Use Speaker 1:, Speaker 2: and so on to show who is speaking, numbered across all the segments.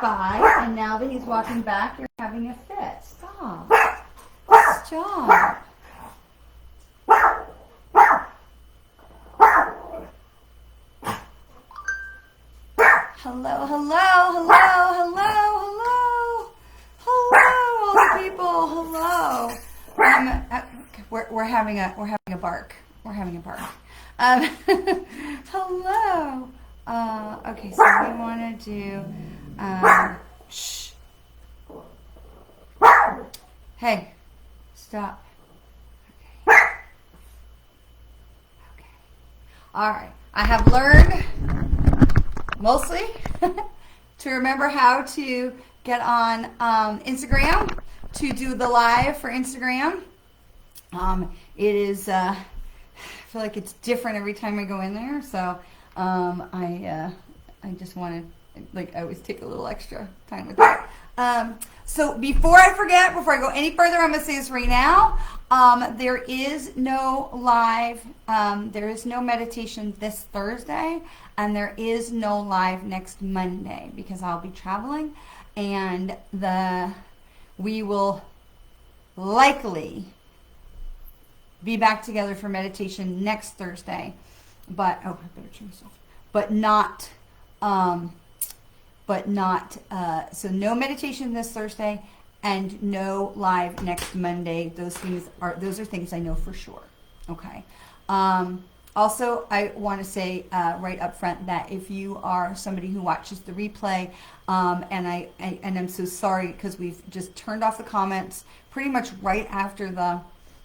Speaker 1: by, and now that he's walking back, you're having a fit. Stop. Stop. Hello, hello, hello, hello, hello. Hello, all the people. Hello. We're having a bark. We're having a bark. Hello. Okay, so we want to do. Shh. Hey, stop. Okay. Okay. All right. I have learned mostly to remember how to get on Instagram, to do the live for Instagram. It is, I feel like it's different every time I go in there, so I just want to, like, I always take a little extra time with that. So before I forget, before I go any further, I'm going to say this right now. There is no live, there is no meditation this Thursday, and there is no live next Monday because I'll be traveling, and we will likely be back together for meditation next Thursday, but I better change this off. So no meditation this Thursday and no live next Monday. Those are things I know for sure. Okay. Also, I want to say right up front that if you are somebody who watches the replay, and I'm so sorry because we've just turned off the comments pretty much right after the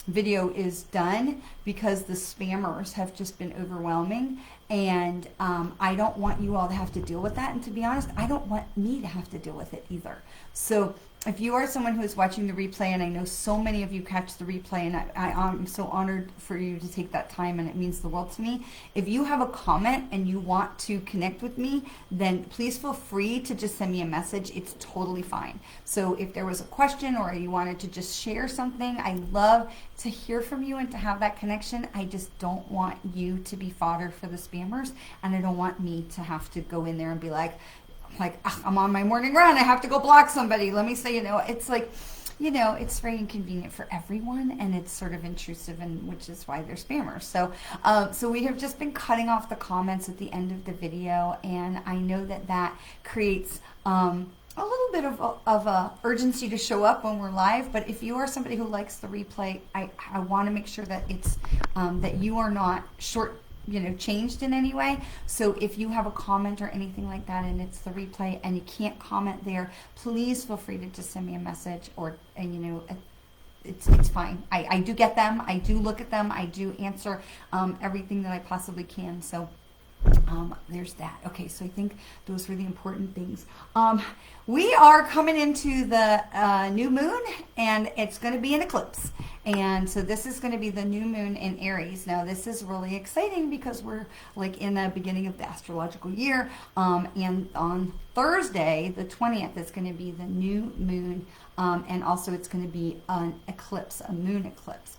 Speaker 1: video is done because the spammers have just been overwhelming, and I don't want you all to have to deal with that, and to be honest, I don't want me to have to deal with it either. So if you are someone who is watching the replay, and I know so many of you catch the replay, and I'm so honored for you to take that time, and it means the world to me. If you have a comment and you want to connect with me, then please feel free to just send me a message. It's totally fine. So if there was a question or you wanted to just share something, I love to hear from you and to have that connection. I just don't want you to be fodder for the spammers, and I don't want me to have to go in there and be like, I'm on my morning run, I have to go block somebody. Let me say, it's like, it's very inconvenient for everyone, and it's sort of intrusive, and which is why they're spammers. So we have just been cutting off the comments at the end of the video, and I know that creates a little bit of a urgency to show up when we're live. But if you are somebody who likes the replay, I want to make sure that it's that you are not changed in any way. So if you have a comment or anything like that and it's the replay and you can't comment there, please feel free to just send me a message, it's fine. I do get them. I do look at them. I do answer everything that I possibly can. So there's that. Okay, so I think those were the important things. We are coming into the new moon, and it's going to be an eclipse. And so this is going to be the new moon in Aries. Now, this is really exciting because we're like in the beginning of the astrological year. And on Thursday, the 20th, is going to be the new moon. And also it's going to be an eclipse, a moon eclipse.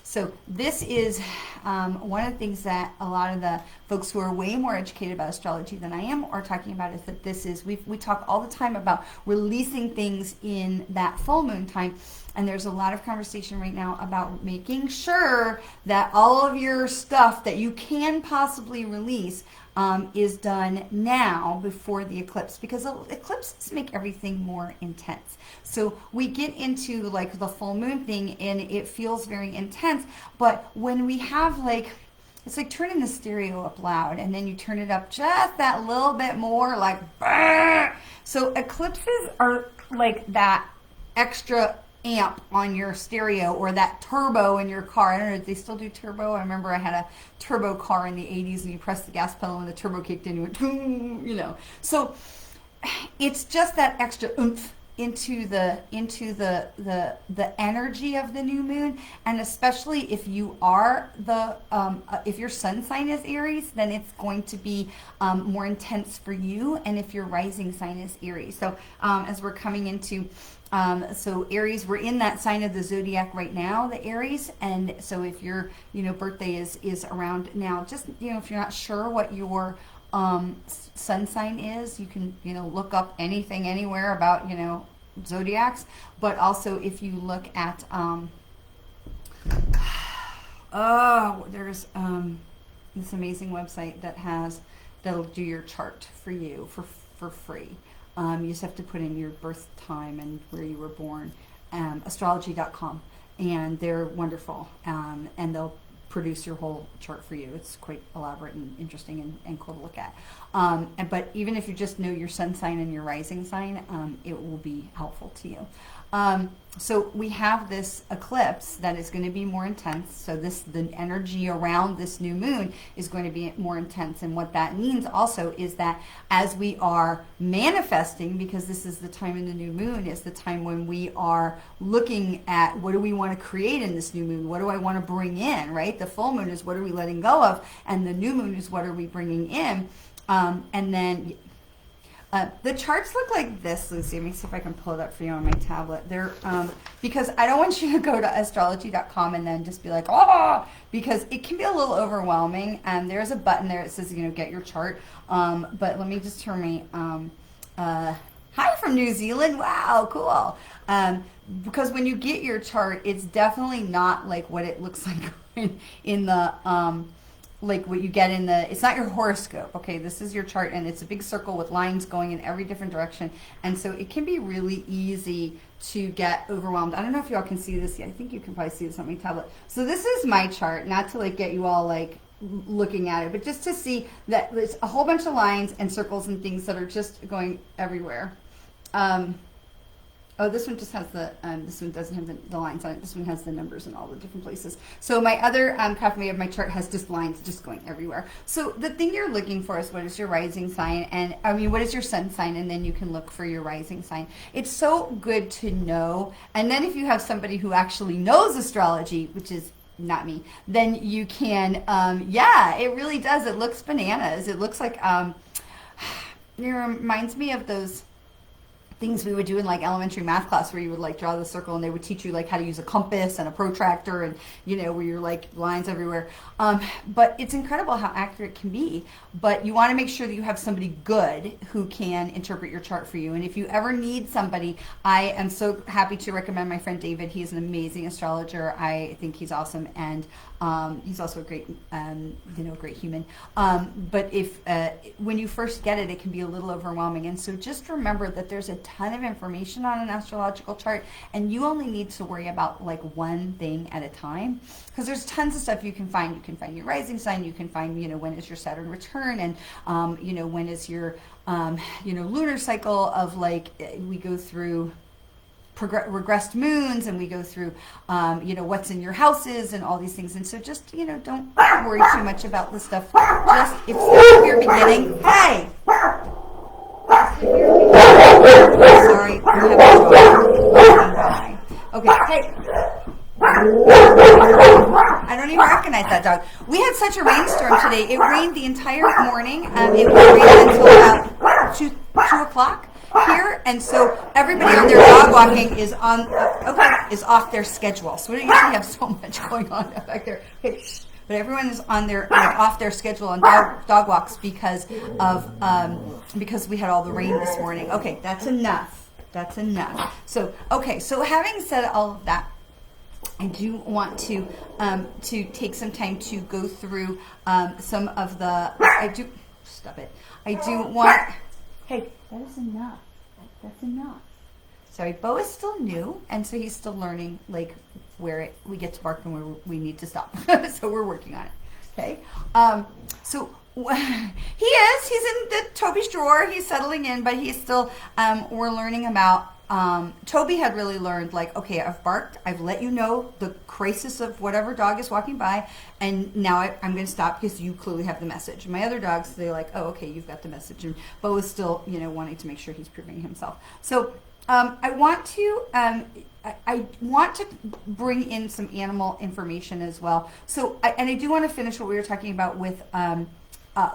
Speaker 1: So this is one of the things that a lot of the folks who are way more educated about astrology than I am are talking about, is that this is, we talk all the time about releasing things in that full moon time. And there's a lot of conversation right now about making sure that all of your stuff that you can possibly release is done now before the eclipse, because eclipses make everything more intense. So we get into like the full moon thing and it feels very intense, but when we have it's like turning the stereo up loud and then you turn it up just that little bit more, like, bah! So eclipses are like that extra amp on your stereo, or that turbo in your car. I don't know, do they still do turbo? I remember I had a turbo car in the 80s and you pressed the gas pedal and the turbo kicked in, and you went, So it's just that extra oomph into the energy of the new moon. And especially if you are if your sun sign is Aries, then it's going to be more intense for you, and if your rising sign is Aries. So as we're coming into so Aries, we're in that sign of the zodiac right now, the Aries. And so if your birthday is around now, just if you're not sure what your sun sign is. You can, look up anything anywhere about, zodiacs, but also if you look at, there's this amazing website that'll do your chart for you for free. You just have to put in your birth time and where you were born, astrology.com, and they're wonderful, and they'll produce your whole chart for you. It's quite elaborate and interesting and cool to look at. But even if you just know your sun sign and your rising sign, it will be helpful to you. So we have this eclipse that is going to be more intense. So the energy around this new moon is going to be more intense. And what that means also is that as we are manifesting, because this is the time in the new moon, is the time when we are looking at what do we want to create in this new moon? What do I want to bring in, right? The full moon is what are we letting go of? And the new moon is what are we bringing in? And then the charts look like this, Lucy. Let me see if I can pull it up for you on my tablet. They're because I don't want you to go to astrology.com and then just be like, oh, because it can be a little overwhelming. And there's a button there that says, get your chart. But let me just turn my, hi from New Zealand. Wow, cool. Because when you get your chart, it's definitely not like what it looks like in the, like what you get in it's not your horoscope, okay? This is your chart, and it's a big circle with lines going in every different direction, and so it can be really easy to get overwhelmed. I don't know if y'all can see this yet. I think you can probably see this on my tablet. So this is my chart, not to like get you all like looking at it, but just to see that there's a whole bunch of lines and circles and things that are just going everywhere. Oh, this one just has this one doesn't have the lines on it. This one has the numbers in all the different places. So my other copy of my chart has just lines just going everywhere. So the thing you're looking for is what is your rising sign, and what is your sun sign, and then you can look for your rising sign. It's so good to know. And then if you have somebody who actually knows astrology, which is not me, then you can, yeah, it really does. It looks bananas. It looks like, it reminds me of those things we would do in like elementary math class where you would like draw the circle and they would teach you like how to use a compass and a protractor and where you're like lines everywhere. But it's incredible how accurate it can be. But you want to make sure that you have somebody good who can interpret your chart for you. And if you ever need somebody, I am so happy to recommend my friend David. He's an amazing astrologer. I think he's awesome, and he's also a great, great human. But if when you first get it, it can be a little overwhelming. And so just remember that there's a ton of information on an astrological chart, and you only need to worry about like one thing at a time, because there's tons of stuff you can find. You can find your rising sign. You can find, when is your Saturn return, and when is your lunar cycle of like we go through regressed moons, and we go through what's in your houses and all these things. And so just don't worry too much about the stuff. Just if you're beginning, hey. Sorry, we have a dog. Okay, hey. I don't even recognize that dog. We had such a rainstorm today. It rained the entire morning. It rained until about 2 o'clock here, and so everybody on their dog walking is off their schedule. So we don't usually have so much going on back there. Okay. But everyone is on their off their schedule on dog walks because we had all the rain this morning. Okay, that's enough. That's enough. So so having said all of that, I do want to take some time to go through some of the. I do want. Hey, that is enough. That's enough. Sorry, Bo is still new, and so he's still learning, like, where we get to bark and where we need to stop. So we're working on it. Okay. So he's in the Toby's drawer. He's settling in, but he's still. We're learning about. Toby had really learned, like, okay, I've barked. I've let you know the crisis of whatever dog is walking by, and now I'm going to stop because you clearly have the message. My other dogs, they're like, oh, okay, you've got the message, and Bo is still, wanting to make sure he's proving himself. So. I want to bring in some animal information as well. So, I do want to finish what we were talking about with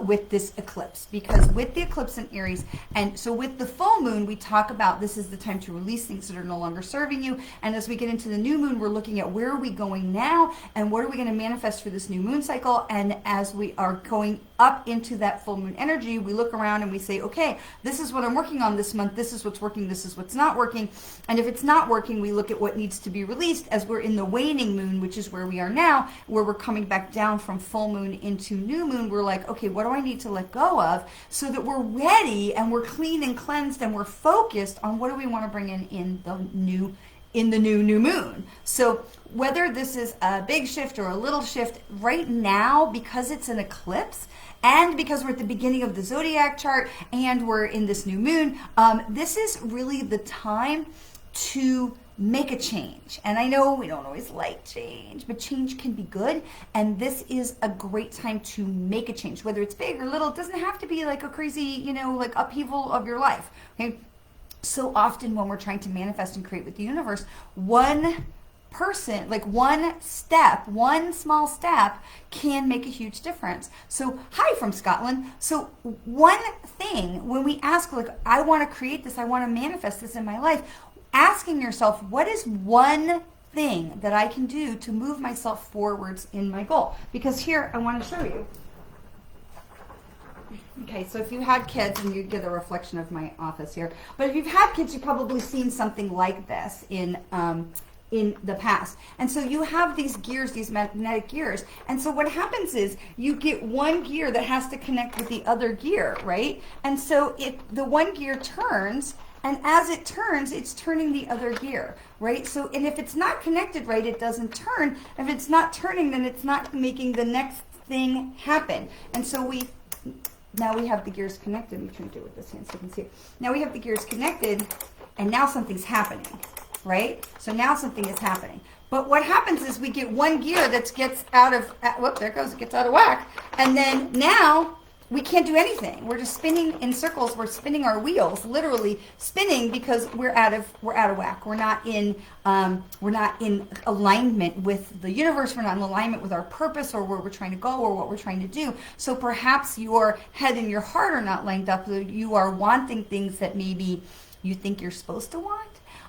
Speaker 1: with this eclipse, because with the eclipse in Aries, and so with the full moon, we talk about this is the time to release things that are no longer serving you. And as we get into the new moon, we're looking at where are we going now and what are we going to manifest for this new moon cycle. And as we are going up into that full moon energy, we look around and we say, okay, this is what I'm working on this month. This is what's working. This is what's not working. And if it's not working, we look at what needs to be released as we're in the waning moon, which is where we are now, where we're coming back down from full moon into new moon. We're like, okay, what do I need to let go of so that we're ready and we're clean and cleansed and we're focused on what do we want to bring in the new moon. So whether this is a big shift or a little shift right now, because it's an eclipse and because we're at the beginning of the zodiac chart and we're in this new moon, this is really the time to make a change. And I know we don't always like change, but change can be good. And this is a great time to make a change, whether it's big or little. It doesn't have to be like a crazy, like upheaval of your life. Okay. So often when we're trying to manifest and create with the universe, one person, like one small step can make a huge difference. So hi from Scotland. So one thing, when we ask, like, I want to create this, I want to manifest this in my life, asking yourself, what is one thing that I can do to move myself forwards in my goal? Because here, I want to show you. Okay, so if you had kids, and you get a reflection of my office here, but if you've had kids, you've probably seen something like this in the past. And so you have these gears, these magnetic gears. And so what happens is you get one gear that has to connect with the other gear, right? And so the one gear turns, and as it turns, it's turning the other gear, right? So, and if it's not connected right, it doesn't turn. If it's not turning, then it's not making the next thing happen. And so now we have the gears connected. I'm trying to do it with this hand so you can see it. Now we have the gears connected, and now something's happening, right? So now something is happening. But what happens is we get one gear that gets out of, there it goes, it gets out of whack. And then now we can't do anything. We're just spinning in circles. We're spinning our wheels, literally spinning, because we're out of whack. We're not in alignment with the universe. We're not in alignment with our purpose or where we're trying to go or what we're trying to do. So perhaps your head and your heart are not lined up. You are wanting things that maybe you think you're supposed to want.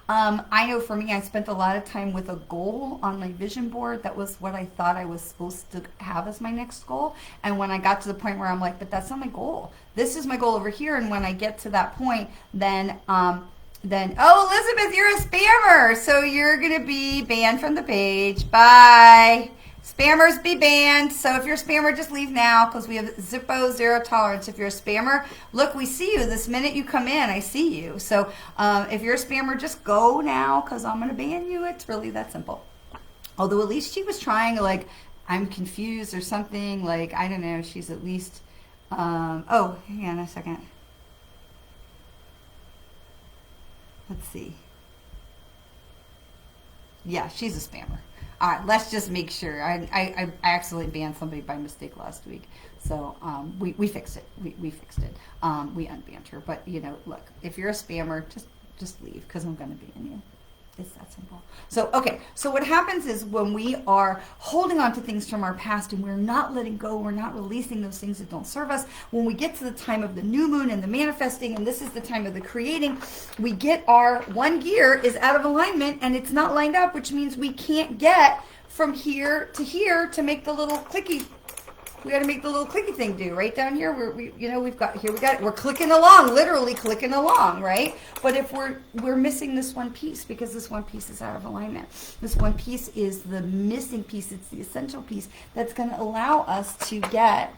Speaker 1: I know for me, I spent a lot of time with a goal on my vision board. That was what I thought I was supposed to have as my next goal. And when I got to the point where I'm like, but that's not my goal. This is my goal over here. And when I get to that point, then, oh, Elizabeth, you're a spammer. So you're going to be banned from the page. Bye. Spammers be banned. So if you're a spammer, just leave now, because we have Zippo zero tolerance. If you're a spammer, look, we see you this minute you come in. I see you. So if you're a spammer, just go now, because I'm going to ban you. It's really that simple. Although at least she was trying, like, I'm confused or something. Like, I don't know. She's at least, oh, hang on a second. Let's see. Yeah, she's a spammer. All right, let's just make sure. I accidentally banned somebody by mistake last week. So we fixed it. We fixed it. We unbanned her. But, look, if you're a spammer, just leave, because I'm going to ban you. It's that simple. So, okay. So what happens is when we are holding on to things from our past and we're not letting go, we're not releasing those things that don't serve us, when we get to the time of the new moon and the manifesting, and this is the time of the creating, we get our one gear is out of alignment and it's not lined up, which means we can't get from here to make the little clicky. We got to make the little clicky thing do right down here. We're clicking along, literally clicking along, right? But if we're missing this one piece, because this one piece is out of alignment. This one piece is the missing piece. It's the essential piece that's going to allow us to get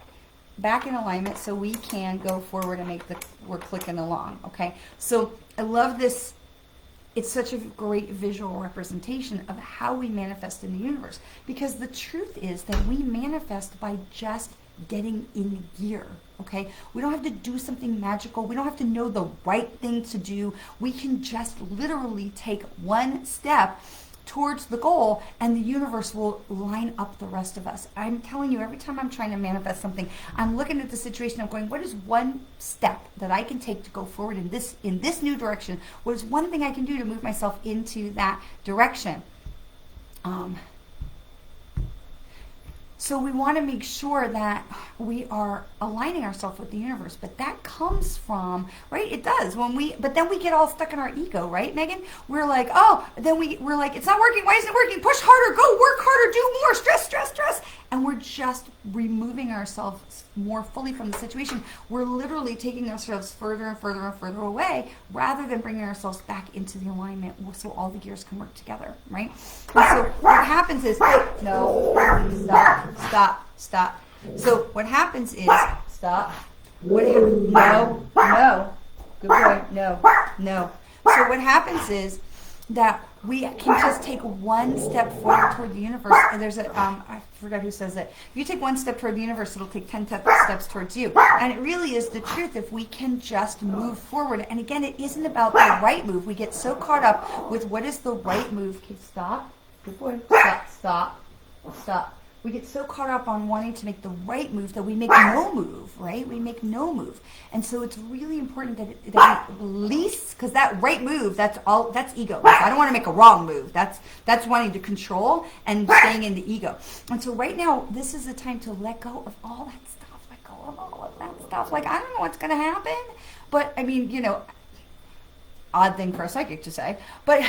Speaker 1: back in alignment so we can go forward and we're clicking along, okay? So I love this. It's such a great visual representation of how we manifest in the universe, because the truth is that we manifest by just getting in gear, okay? We don't have to do something magical. We don't have to know the right thing to do. We can just literally take one step towards the goal, and the universe will line up the rest of us. I'm telling you, every time I'm trying to manifest something, I'm looking at the situation, I'm going, what is one step that I can take to go forward in this new direction? What is one thing I can do to move myself into that direction? So we want to make sure that we are aligning ourselves with the universe, but that comes from, right? It does but then we get all stuck in our ego, right, Megan? We're like, we're like, it's not working. Why isn't it working? Push harder, go work harder, do more, stress. And we're just removing ourselves more fully from the situation. We're literally taking ourselves further and further and further away rather than bringing ourselves back into the alignment so all the gears can work together, right? And so what happens is, no, stop. So what happens is, stop. No, good boy, no. So what happens is that we can just take one step forward toward the universe. And there's I forgot who says it. If you take one step toward the universe, it'll take 10 steps towards you. And it really is the truth if we can just move forward. And again, it isn't about the right move. We get so caught up with what is the right move. Okay, stop. Good boy. Stop. We get so caught up on wanting to make the right move that we make no move, right? We make no move. And so it's really important that we release, because that right move, that's ego. I don't want to make a wrong move. That's wanting to control and staying in the ego. And so right now, this is the time to let go of all that stuff. Let go of all of that stuff. Like, I don't know what's going to happen. But, I mean, odd thing for a psychic to say. But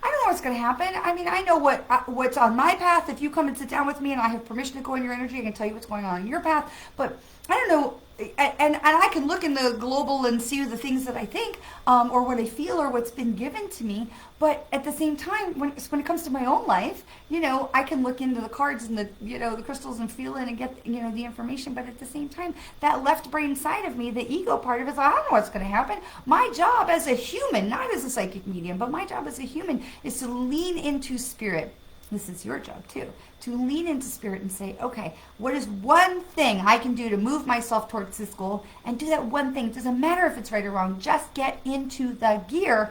Speaker 1: I don't know what's going to happen. I mean, I know what's on my path. If you come and sit down with me and I have permission to go in your energy, I can tell you what's going on in your path. But I don't know. And I can look in the global and see the things that I think or what I feel or what's been given to me. But at the same time, when it comes to my own life, I can look into the cards and the crystals and feel it and get, the information. But at the same time, that left brain side of me, the ego part of it is, I don't know what's going to happen. My job as a human, not as a psychic medium, but my job as a human is to lean into spirit. This is your job too, to lean into spirit and say, okay, what is one thing I can do to move myself towards this goal, and do that one thing. It doesn't matter if it's right or wrong, just get into the gear,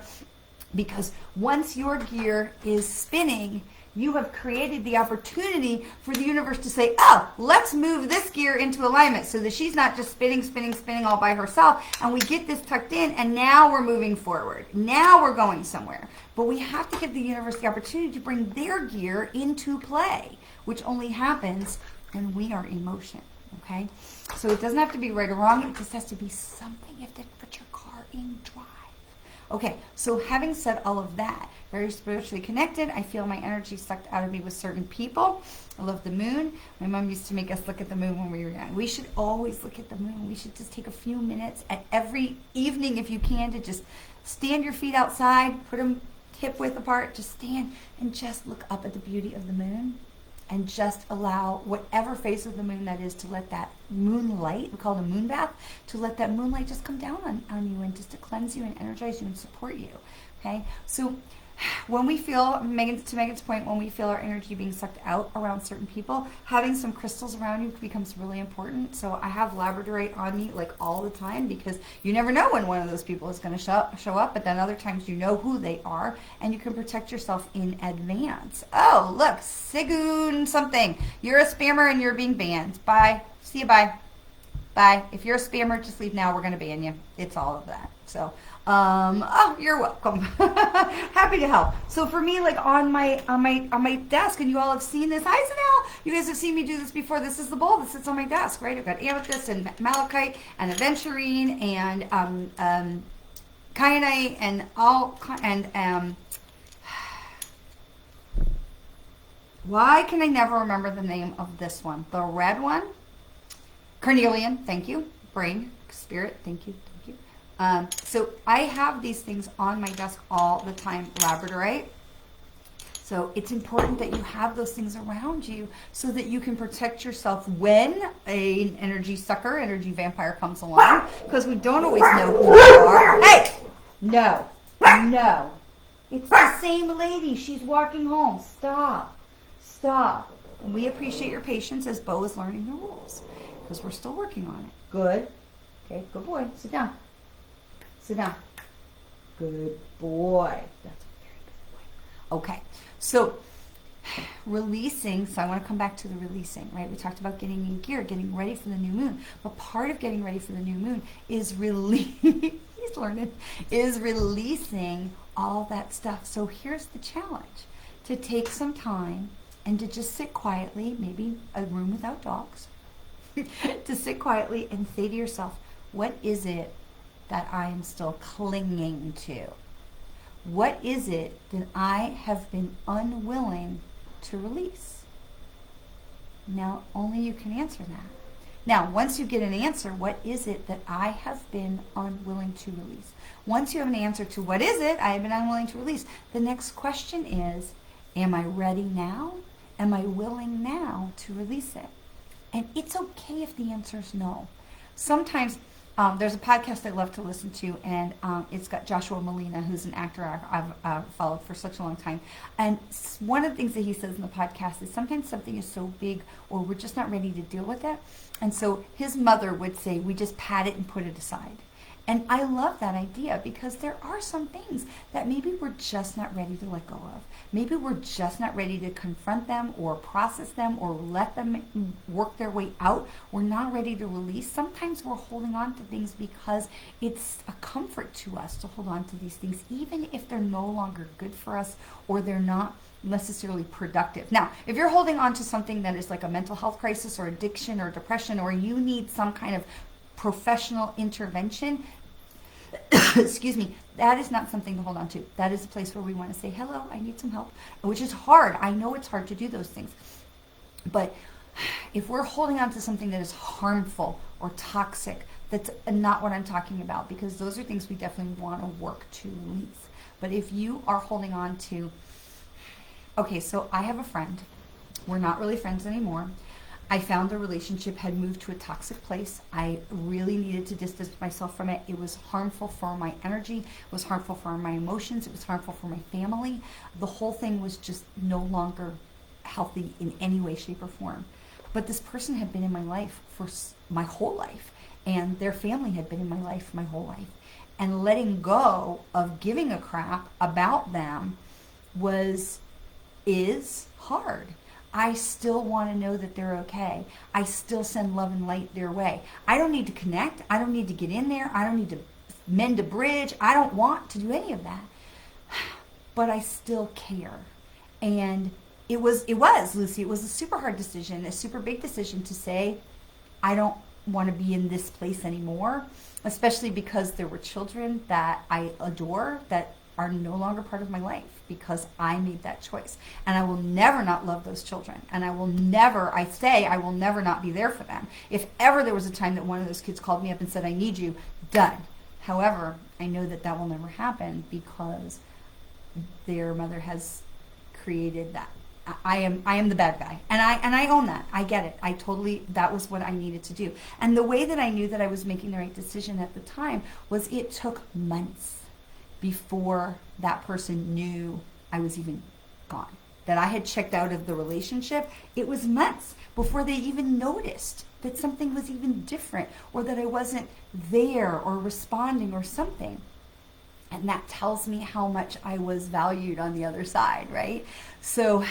Speaker 1: because once your gear is spinning, you have created the opportunity for the universe to say, oh, let's move this gear into alignment so that she's not just spinning all by herself, and we get this tucked in, and now we're moving forward. Now we're going somewhere. But we have to give the universe the opportunity to bring their gear into play, which only happens when we are in motion, okay? So it doesn't have to be right or wrong. It just has to be something. You have to put your car in drive. Okay, so having said all of that, very spiritually connected. I feel my energy sucked out of me with certain people. I love the moon. My mom used to make us look at the moon when we were young. We should always look at the moon. We should just take a few minutes at every evening, if you can, to just stand your feet outside, put them hip width apart, just stand and just look up at the beauty of the moon, and just allow whatever phase of the moon that is to let that moonlight, we call it a moon bath, to let that moonlight just come down on you and just to cleanse you and energize you and support you. Okay, so when we feel, to Megan's point, when we feel our energy being sucked out around certain people, having some crystals around you becomes really important. So I have labradorite on me like all the time, because you never know when one of those people is going to show up, but then other times you know who they are and you can protect yourself in advance. Oh, look, Sigun something. You're a spammer and you're being banned. Bye. See you, bye. Bye. If you're a spammer, just leave now. We're going to ban you. It's all of that. So, you're welcome. Happy to help. So for me, like on my desk, and you all have seen this. Hi, Zanel. You guys have seen me do this before. This is the bowl that sits on my desk, right? I've got amethyst and malachite and aventurine and kyanite and why can I never remember the name of this one? The red one. Carnelian, thank you. Brain, spirit, thank you. So I have these things on my desk all the time, labradorite. So it's important that you have those things around you so that you can protect yourself when an energy sucker, energy vampire comes along, because we don't always know who they are. Hey! No. It's the same lady. She's walking home. Stop. And we appreciate your patience as Bo is learning the rules, because we're still working on it. Good. Okay, good boy. Sit down. Good boy. That's a very good boy. Okay, so releasing. So I want to come back to the releasing, right? We talked about getting in gear, getting ready for the new moon. But part of getting ready for the new moon is is releasing all that stuff. So here's the challenge: to take some time and to just sit quietly, maybe a room without dogs, to sit quietly and say to yourself, what is it that I am still clinging to? What is it that I have been unwilling to release? Now, only you can answer that. Now, once you get an answer, what is it that I have been unwilling to release? Once you have an answer to what is it I have been unwilling to release, the next question is, am I ready now? Am I willing now to release it? And it's okay if the answer is no. Sometimes there's a podcast I love to listen to, and it's got Joshua Malina, who's an actor I've followed for such a long time. And one of the things that he says in the podcast is sometimes something is so big or we're just not ready to deal with it. And so his mother would say, we just pat it and put it aside. And I love that idea because there are some things that maybe we're just not ready to let go of. Maybe we're just not ready to confront them or process them or let them work their way out. We're not ready to release. Sometimes we're holding on to things because it's a comfort to us to hold on to these things, even if they're no longer good for us or they're not necessarily productive. Now, if you're holding on to something that is like a mental health crisis or addiction or depression, or you need some kind of professional intervention, excuse me, that is not something to hold on to. That is a place where we want to say, hello, I need some help, which is hard. I know it's hard to do those things. But if we're holding on to something that is harmful or toxic, that's not what I'm talking about, because those are things we definitely want to work to release. But if you are holding on to, okay, so I have a friend. We're not really friends anymore. I found the relationship had moved to a toxic place. I really needed to distance myself from it. It was harmful for my energy. It was harmful for my emotions. It was harmful for my family. The whole thing was just no longer healthy in any way, shape, or form. But this person had been in my life for my whole life, and their family had been in my life my whole life. And letting go of giving a crap about them is hard. I still want to know that they're okay. I still send love and light their way. I don't need to connect. I don't need to get in there. I don't need to mend a bridge. I don't want to do any of that. But I still care. And it was, Lucy, it was a super hard decision, a super big decision to say, I don't want to be in this place anymore, especially because there were children that I adore that are no longer part of my life because I made that choice. And I will never not love those children. And I will never not be there for them. If ever there was a time that one of those kids called me up and said, I need you, done. However, I know that that will never happen because their mother has created that. I am the bad guy. And I own that. I get it. That was what I needed to do. And the way that I knew that I was making the right decision at the time was it took months before that person knew I was even gone, that I had checked out of the relationship. It was months before they even noticed that something was even different or that I wasn't there or responding or something. And that tells me how much I was valued on the other side, right? So,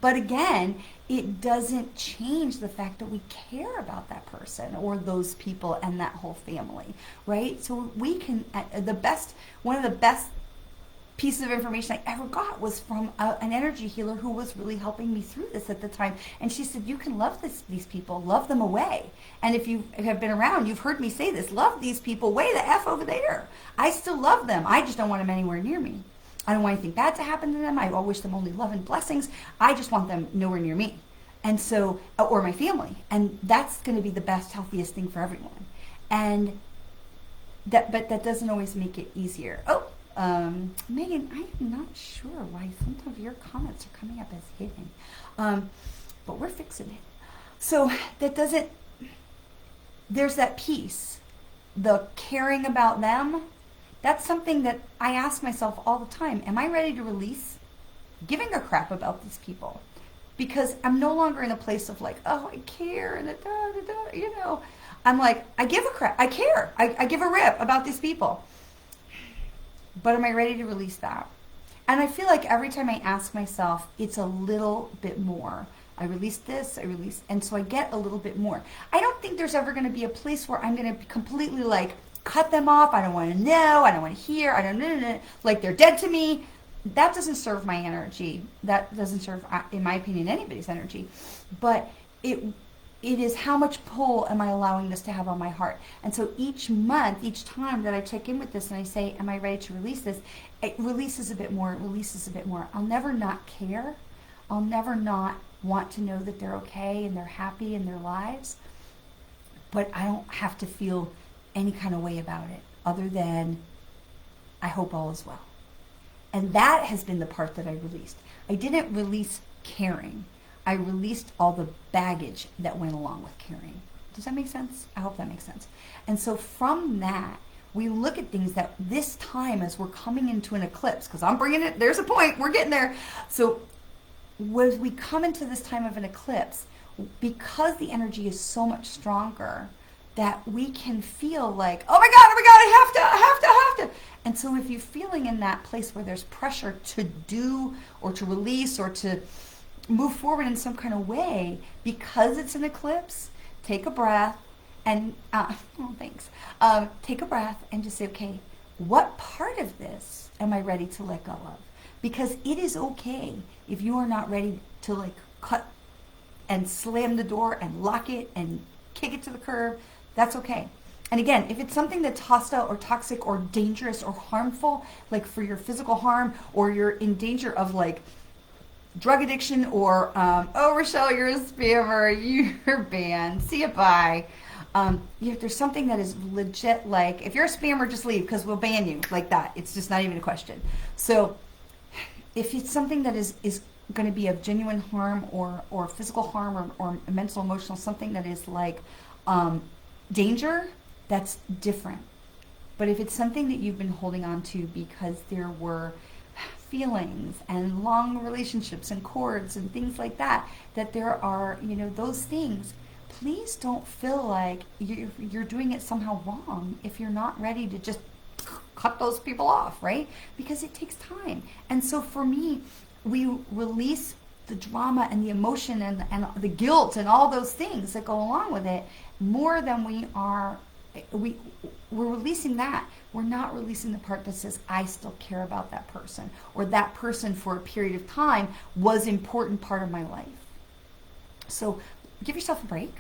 Speaker 1: but again, it doesn't change the fact that we care about that person or those people and that whole family, right? So we can, one of the best pieces of information I ever got was from an energy healer who was really helping me through this at the time. And she said, you can love these people, love them away. And if you have been around, you've heard me say this, love these people way the F over there. I still love them. I just don't want them anywhere near me. I don't want anything bad to happen to them. I wish them only love and blessings. I just want them nowhere near me. And so, or my family. And that's going to be the best, healthiest thing for everyone. And but that doesn't always make it easier. Megan, I am not sure why some of your comments are coming up as hidden. But we're fixing it. So there's that piece, the caring about them. That's something that I ask myself all the time. Am I ready to release giving a crap about these people? Because I'm no longer in a place of like, oh, I care, and I'm like, I give a crap. I care. I give a rip about these people. But am I ready to release that? And I feel like every time I ask myself, it's a little bit more. I release this, and so I get a little bit more. I don't think there's ever going to be a place where I'm going to completely like cut them off. I don't want to know. I don't want to hear. I don't know. Like they're dead to me. that doesn't serve my energy. That doesn't serve, in my opinion, anybody's energy. But it is how much pull am I allowing this to have on my heart. And so each month, each time that I check in with this and I say, am I ready to release this? It releases a bit more, it releases a bit more. I'll never not care. I'll never not want to know that they're okay and they're happy in their lives. But I don't have to feel any kind of way about it other than I hope all is well. And that has been the part that I released. I didn't release caring. I released all the baggage that went along with caring. Does that make sense? I hope that makes sense. And so from that, we look at things that this time as we're coming into an eclipse, because I'm bringing it, there's a point, we're getting there. So as we come into this time of an eclipse, because the energy is so much stronger, that we can feel like, oh my God, I have to. And so if you're feeling in that place where there's pressure to do or to release or to move forward in some kind of way, because it's an eclipse, take a breath and, take a breath and just say, okay, what part of this am I ready to let go of? Because it is okay if you are not ready to like cut and slam the door and lock it and kick it to the curb. That's okay. And again, if it's something that's hostile or toxic or dangerous or harmful, like for your physical harm, or you're in danger of like drug addiction, or oh, Rochelle, you're a spammer, you're banned, see you, bye. If there's something that is legit, like if you're a spammer, just leave because we'll ban you, like that. It's just not even a question. So if it's something that is going to be of genuine harm or physical harm or mental, emotional, something that is like danger, that's different. But if it's something that you've been holding on to because there were feelings and long relationships and cords and things like that, that there are, those things, please don't feel like you're doing it somehow wrong if you're not ready to just cut those people off, right? Because it takes time. And so for me, we release the drama and the emotion and the guilt and all those things that go along with it more than we're releasing that. We're not releasing the part that says, I still care about that person, or that person for a period of time was an important part of my life. So give yourself a break,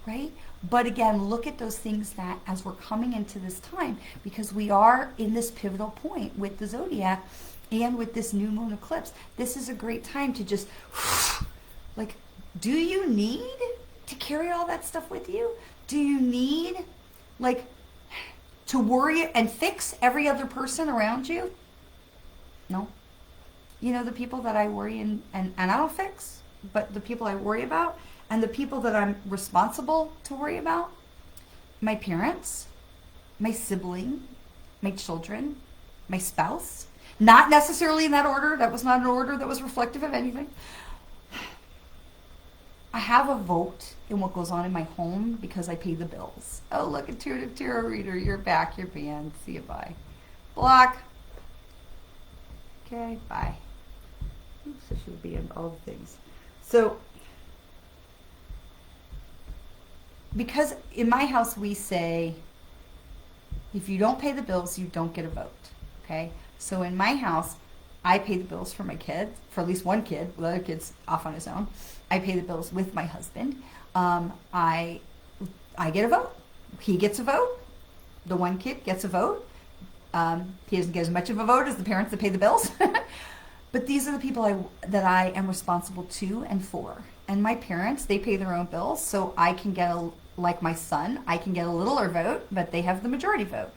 Speaker 1: right? But again, look at those things that as we're coming into this time, because we are in this pivotal point with the zodiac and with this new moon eclipse, this is a great time to just like, do you need to carry all that stuff with you? Do you need like to worry and fix every other person around you? No. The people that I worry and I don't fix, but the people I worry about and the people that I'm responsible to worry about, my parents, my sibling, my children, my spouse, not necessarily in that order. That was not an order that was reflective of anything. I have a vote in what goes on in my home because I pay the bills. Oh, look, intuitive tarot reader, you're back, you're banned. See you, bye. Block. Okay, bye. Oops, I should be in all the things. So, because in my house we say, if you don't pay the bills, you don't get a vote. Okay? So in my house, I pay the bills for my kids, for at least one kid. The other kid's off on his own. I pay the bills with my husband. I get a vote. He gets a vote. The one kid gets a vote. He doesn't get as much of a vote as the parents that pay the bills. But these are the people that I am responsible to and for. And my parents, they pay their own bills, so I can get, like my son, I can get a littler vote, but they have the majority vote.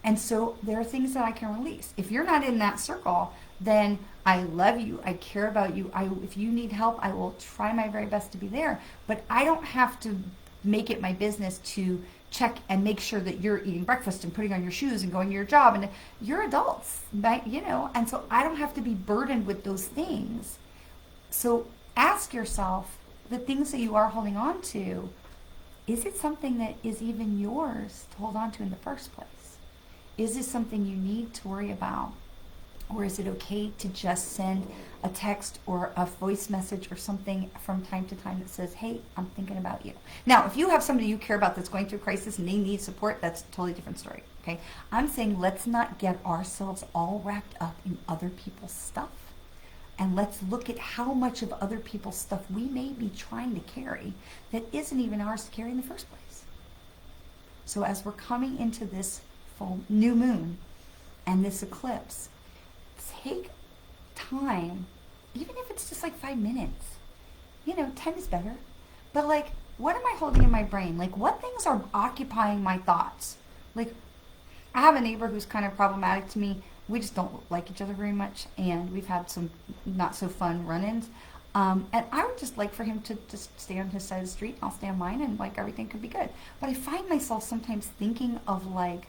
Speaker 1: And so there are things that I can release. If you're not in that circle, then I love you. I care about you. If you need help, I will try my very best to be there. But I don't have to make it my business to check and make sure that you're eating breakfast and putting on your shoes and going to your job. And you're adults, right? And so I don't have to be burdened with those things. So ask yourself, the things that you are holding on to, is it something that is even yours to hold on to in the first place? Is this something you need to worry about? Or is it okay to just send a text or a voice message or something from time to time that says, hey, I'm thinking about you? Now, if you have somebody you care about that's going through a crisis and they need support, that's a totally different story. Okay, I'm saying let's not get ourselves all wrapped up in other people's stuff. And let's look at how much of other people's stuff we may be trying to carry that isn't even ours to carry in the first place. So as we're coming into this full new moon and this eclipse, take time, even if it's just like 5 minutes. 10 is better. But like, what am I holding in my brain? Like, what things are occupying my thoughts? Like, I have a neighbor who's kind of problematic to me. We just don't like each other very much, and we've had some not so fun run-ins. And I would just like for him to just stay on his side of the street, I'll stay on mine, and like everything could be good. But I find myself sometimes thinking of like,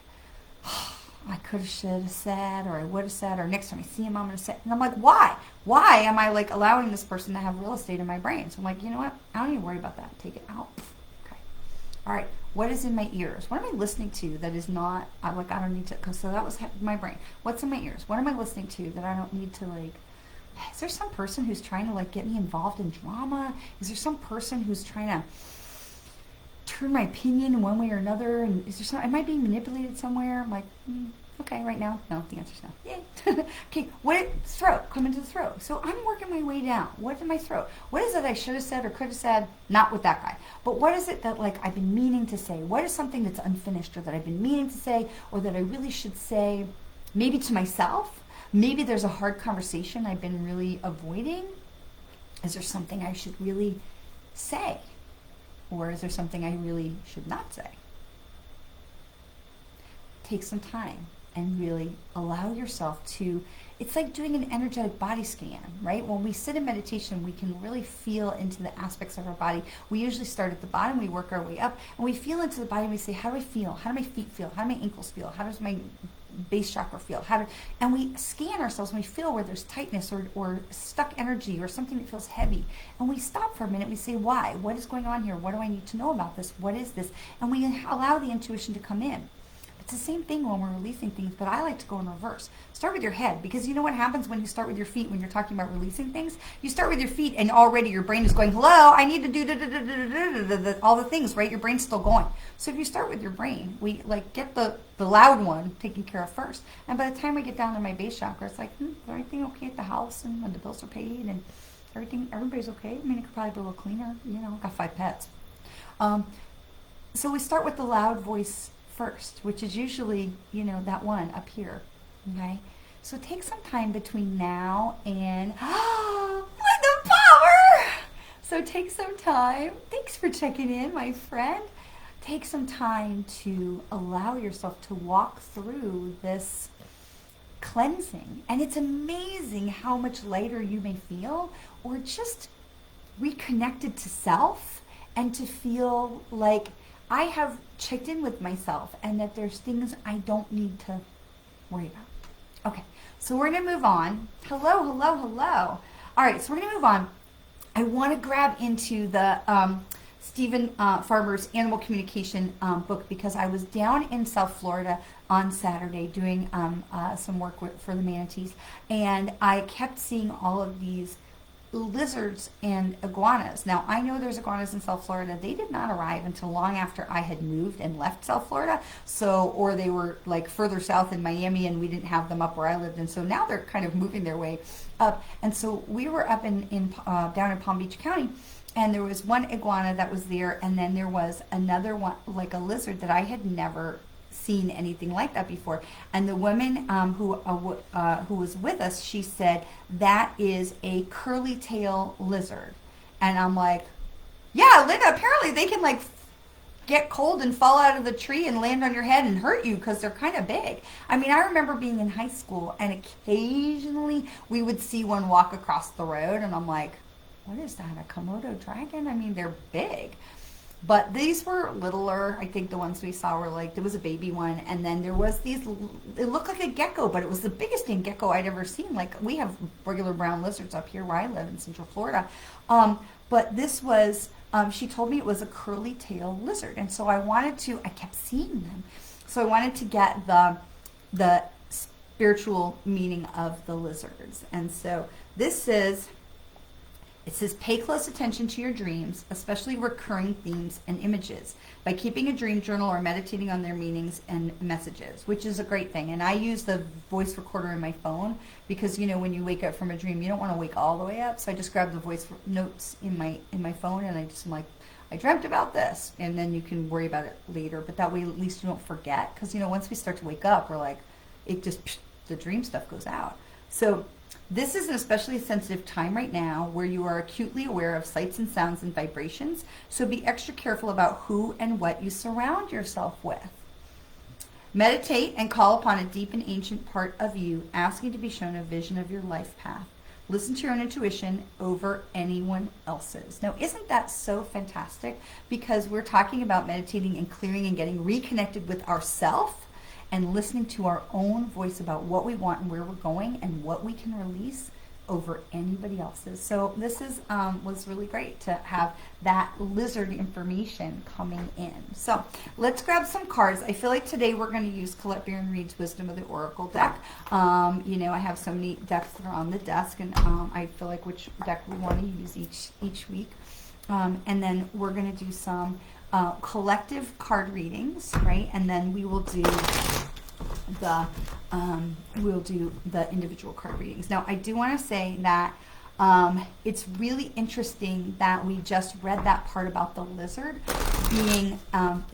Speaker 1: oh, I could have, should have said, or I would have said, or next time I see him, I'm going to say. And I'm like, why? Why am I like allowing this person to have real estate in my brain? So I'm like, you know what? I don't even worry about that. Take it out. Okay. All right. What is in my ears? What am I listening to that is not, I don't need to, because so that was my brain. What's in my ears? What am I listening to that I don't need to like, is there some person who's trying to like get me involved in drama? Is there some person who's trying to turn my opinion in one way or another? And is there some, am I being manipulated somewhere? I'm like, okay, right now, no, the answer's no. Yay. Okay, throat, come into the throat. So I'm working my way down. What's in my throat? What is it I should have said or could have said? Not with that guy. But what is it that like I've been meaning to say? What is something that's unfinished or that I've been meaning to say or that I really should say maybe to myself? Maybe there's a hard conversation I've been really avoiding. Is there something I should really say? Or is there something I really should not say? Take some time and really allow yourself to, it's like doing an energetic body scan, right? When we sit in meditation, we can really feel into the aspects of our body. We usually start at the bottom, we work our way up, and we feel into the body and we say, how do I feel? How do my feet feel? How do my ankles feel? How does my base chakra feel? And we scan ourselves and we feel where there's tightness or stuck energy or something that feels heavy. And we stop for a minute, we say, why? What is going on here? What do I need to know about this? What is this? And we allow the intuition to come in. It's the same thing when we're releasing things, but I like to go in reverse. Start with your head, because you know what happens when you start with your feet when you're talking about releasing things? You start with your feet and already your brain is going, hello, I need to do all the things, right? Your brain's still going. So if you start with your brain, we like get the loud one taken care of first. And by the time we get down to my base chakra, it's like, is everything okay at the house? And when the bills are paid and everybody's okay? I mean, it could probably be a little cleaner. Got 5 pets. So we start with the loud voice first, which is usually, that one up here, okay? So take some time between now and, with the power! So take some time. Thanks for checking in, my friend. Take some time to allow yourself to walk through this cleansing. And it's amazing how much lighter you may feel, or just reconnected to self, and to feel like I have checked in with myself and that there's things I don't need to worry about. Okay, so we're going to move on. Hello, hello, hello. All right, so we're going to move on. I want to grab into the Stephen Farber's Animal Communication book, because I was down in South Florida on Saturday doing some work for the manatees, and I kept seeing all of these lizards and iguanas. Now, I know there's iguanas in South Florida. They did not arrive until long after I had moved and left South Florida. Or they were like further south in Miami and we didn't have them up where I lived. And so now they're kind of moving their way up. And so we were up down in Palm Beach County, and there was one iguana that was there. And then there was another one, like a lizard that I had never seen anything like that before. And the woman who was with us, she said, that is a curly tail lizard. And I'm like, yeah, Linda, apparently they can like get cold and fall out of the tree and land on your head and hurt you because they're kind of big. I mean, I remember being in high school and occasionally we would see one walk across the road and I'm like, what is that, a Komodo dragon? I mean, they're big. But these were littler. I think the ones we saw were like, there was a baby one, and then there was these, it looked like a gecko, but it was the biggest dang gecko I'd ever seen. Like, we have regular brown lizards up here where I live in Central Florida. But this was, she told me it was a curly tail lizard. And so I kept seeing them. So I wanted to get the spiritual meaning of the lizards. And so this is It says, pay close attention to your dreams, especially recurring themes and images, by keeping a dream journal or meditating on their meanings and messages, which is a great thing. And I use the voice recorder in my phone because, you know, when you wake up from a dream, you don't want to wake all the way up. So I just grab the voice notes in my phone, and I just am like, I dreamt about this. And then you can worry about it later. But that way, at least you don't forget. Because, you know, once we start to wake up, we're like, it just, the dream stuff goes out. So this is an especially sensitive time right now where you are acutely aware of sights and sounds and vibrations, so be extra careful about who and what you surround yourself with. Meditate and call upon a deep and ancient part of you, asking to be shown a vision of your life path. Listen to your own intuition over anyone else's. Now, isn't that so fantastic? Because we're talking about meditating and clearing and getting reconnected with ourselves, and listening to our own voice about what we want and where we're going and what we can release over anybody else's. So this is was really great to have that lizard information coming in. So let's grab some cards. I feel like today we're going to use Colette Baron Reid's Wisdom of the Oracle deck. You know, I have so many decks that are on the desk, and I feel like which deck we want to use each week. And then we're going to do some collective card readings, right? And then we will do the individual card readings. Now, I do want to say that it's really interesting that we just read that part about the lizard being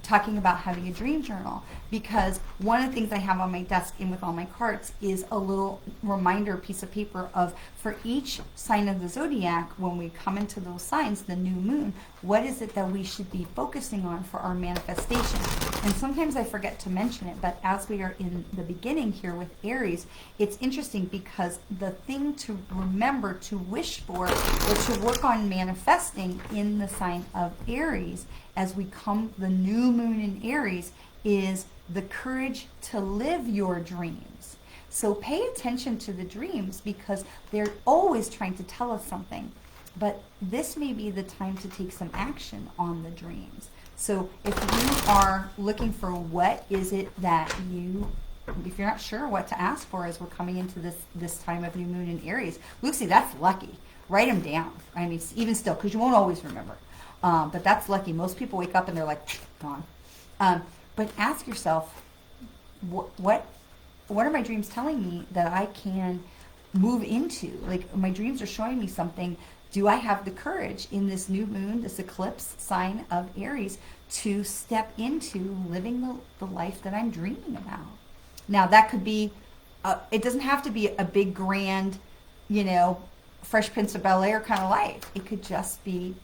Speaker 1: talking about having a dream journal, because one of the things I have on my desk and with all my cards is a little reminder piece of paper of, for each sign of the zodiac, when we come into those signs, the new moon, what is it that we should be focusing on for our manifestation? And sometimes I forget to mention it, but as we are in the beginning here with Aries, it's interesting because the thing to remember to wish for or to work on manifesting in the sign of Aries as we come the new moon in Aries is the courage to live your dreams. So pay attention to the dreams because they're always trying to tell us something. But this may be the time to take some action on the dreams. So if you are looking for what is it that if you're not sure what to ask for as we're coming into this time of new moon in Aries, Lucy, that's lucky. Write them down. I mean, even still, because you won't always remember. But that's lucky. Most people wake up and they're like, gone. But ask yourself, what are my dreams telling me that I can move into? Like, my dreams are showing me something. Do I have the courage in this new moon, this eclipse sign of Aries, to step into living the life that I'm dreaming about? Now, that could be, it doesn't have to be a big, grand, you know, Fresh Prince of Bel-Air kind of life. It could just be,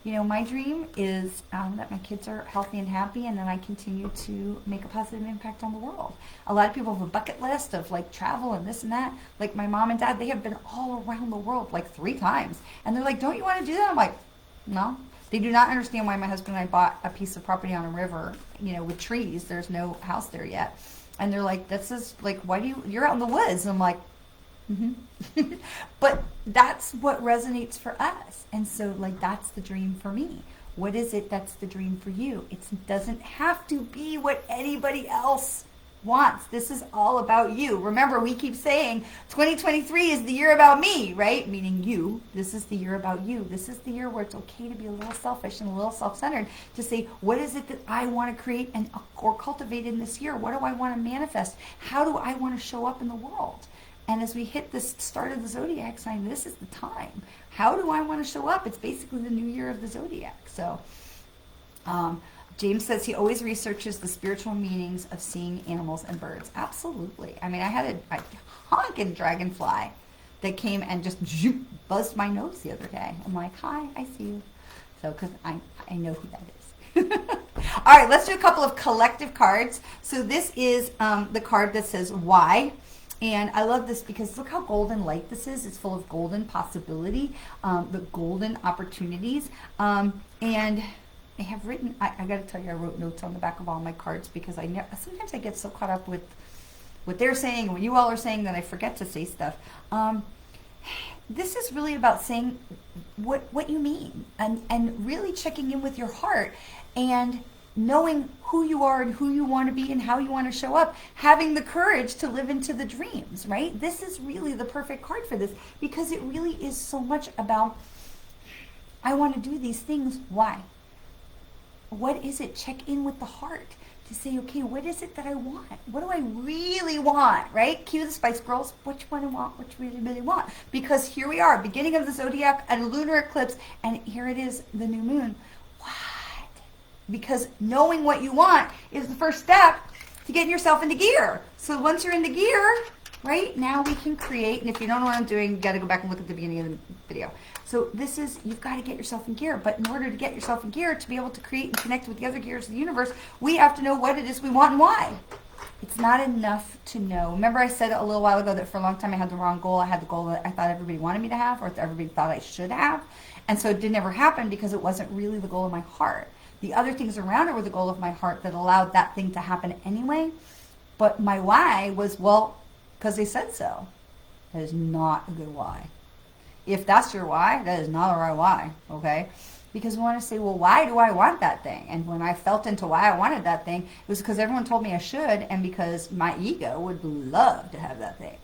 Speaker 1: you know, my dream is that my kids are healthy and happy, and then I continue to make a positive impact on the world. A lot of people have a bucket list of like travel and this and that. Like my mom and dad, they have been all around the world like 3 times. And they're like, don't you want to do that? I'm like, no. They do not understand why my husband and I bought a piece of property on a river, you know, with trees. There's no house there yet. And they're like, this is like, you're out in the woods. And I'm like, mm-hmm. But that's what resonates for us. And so like, that's the dream for me. What is it that's the dream for you? It doesn't have to be what anybody else wants. This is all about you. Remember, we keep saying 2023 is the year about me, right? Meaning you. This is the year about you. This is the year where it's okay to be a little selfish and a little self-centered, to say, what is it that I want to create or cultivate in this year? What do I want to manifest? How do I want to show up in the world? And as we hit this start of the zodiac sign, this is the time. How do I want to show up? It's basically the new year of the zodiac. So James says he always researches the spiritual meanings of seeing animals and birds. Absolutely. I mean, I had a honking dragonfly that came and just buzzed my nose the other day. I'm like, hi, I see you. So, because I know who that is. All right, let's do a couple of collective cards. So this is the card that says why. And I love this because look how golden light this is. It's full of golden possibility, the golden opportunities. And I have written, I got to tell you, I wrote notes on the back of all my cards because sometimes I get so caught up with what they're saying and what you all are saying that I forget to say stuff. This is really about saying what you mean and really checking in with your heart and knowing who you are and who you want to be and how you want to show up, having the courage to live into the dreams, right? This is really the perfect card for this because it really is so much about I want to do these things. Why? What is it? Check in with the heart to say, okay, what is it that I want? What do I really want, right? Cue the Spice Girls. Which one I want, which really, really want. Because here we are, beginning of the zodiac and a lunar eclipse, and here it is, the new moon. What? Because knowing what you want is the first step to getting yourself into gear. So once you're into gear, right, now we can create, and if you don't know what I'm doing, you got to go back and look at the beginning of the video. So this is, you've got to get yourself in gear. But in order to get yourself in gear, to be able to create and connect with the other gears of the universe, we have to know what it is we want and why. It's not enough to know. Remember I said a little while ago that for a long time I had the wrong goal. I had the goal that I thought everybody wanted me to have, or that everybody thought I should have. And so it didn't ever happen because it wasn't really the goal of my heart. The other things around it were the goal of my heart that allowed that thing to happen anyway. But my why was, well, because they said so. That is not a good why. If that's your why, that is not a right why, okay? Because we want to say, well, why do I want that thing? And when I felt into why I wanted that thing, it was because everyone told me I should, and because my ego would love to have that thing.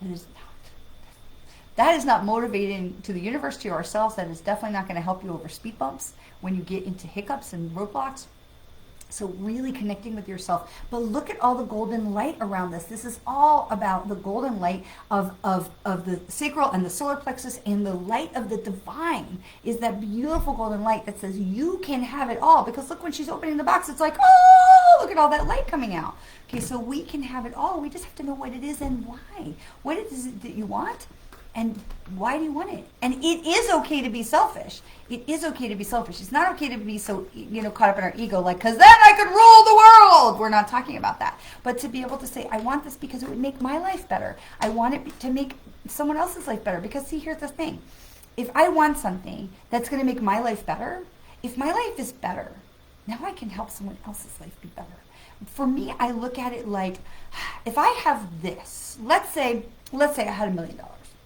Speaker 1: It is not. That is not motivating to the universe, to ourselves. That is definitely not going to help you over speed bumps when you get into hiccups and roadblocks. So really connecting with yourself. But look at all the golden light around this. This is all about the golden light of the sacral and the solar plexus, and the light of the divine is that beautiful golden light that says you can have it all. Because look, when she's opening the box, it's like, oh, look at all that light coming out. Okay, so we can have it all. We just have to know what it is and why. What is it that you want? And why do you want it? And it is okay to be selfish. It is okay to be selfish. It's not okay to be so, caught up in our ego, like, because then I could rule the world. We're not talking about that. But to be able to say, I want this because it would make my life better. I want it to make someone else's life better. Because see, here's the thing. If I want something that's going to make my life better, if my life is better, now I can help someone else's life be better. For me, I look at it like, if I have this, let's say I had $1 million.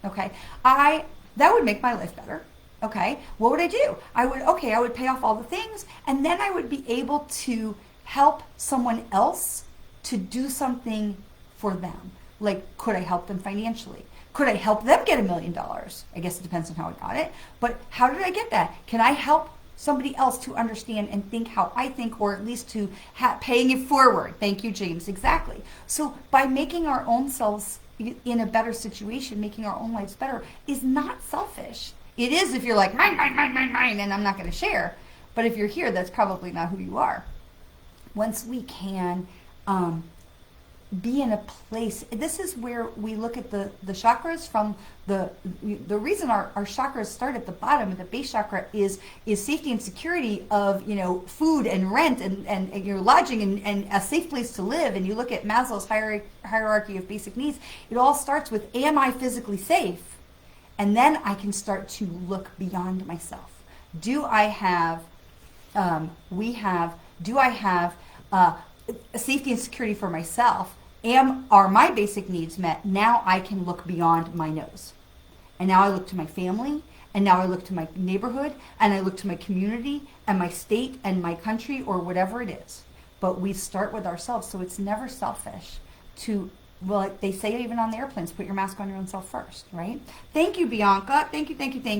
Speaker 1: Okay, that would make my life better. Okay, what would I do? I would pay off all the things, and then I would be able to help someone else to do something for them. Like, could I help them financially? Could I help them get $1 million? I guess it depends on how I got it. But how did I get that? Can I help somebody else to understand and think how I think, or at least to paying it forward? Thank you, James. Exactly. So by making our own selves in a better situation, making our own lives better, is not selfish. It is if you're like, mine, and I'm not going to share. But if you're here, that's probably not who you are. Once we can be in a place, this is where we look at the chakras from the reason our chakras start at the bottom, the base chakra is safety and security of, food and rent and your lodging and a safe place to live. And you look at Maslow's hierarchy of basic needs, it all starts with, am I physically safe? And then I can start to look beyond myself. Do I have safety and security for myself? Are my basic needs met? Now I can look beyond my nose. And now I look to my family, and now I look to my neighborhood, and I look to my community and my state and my country, or whatever it is. But we start with ourselves, so it's never selfish to, well, like they say even on the airplanes, put your mask on your own self first, right? Thank you, Bianca. Thank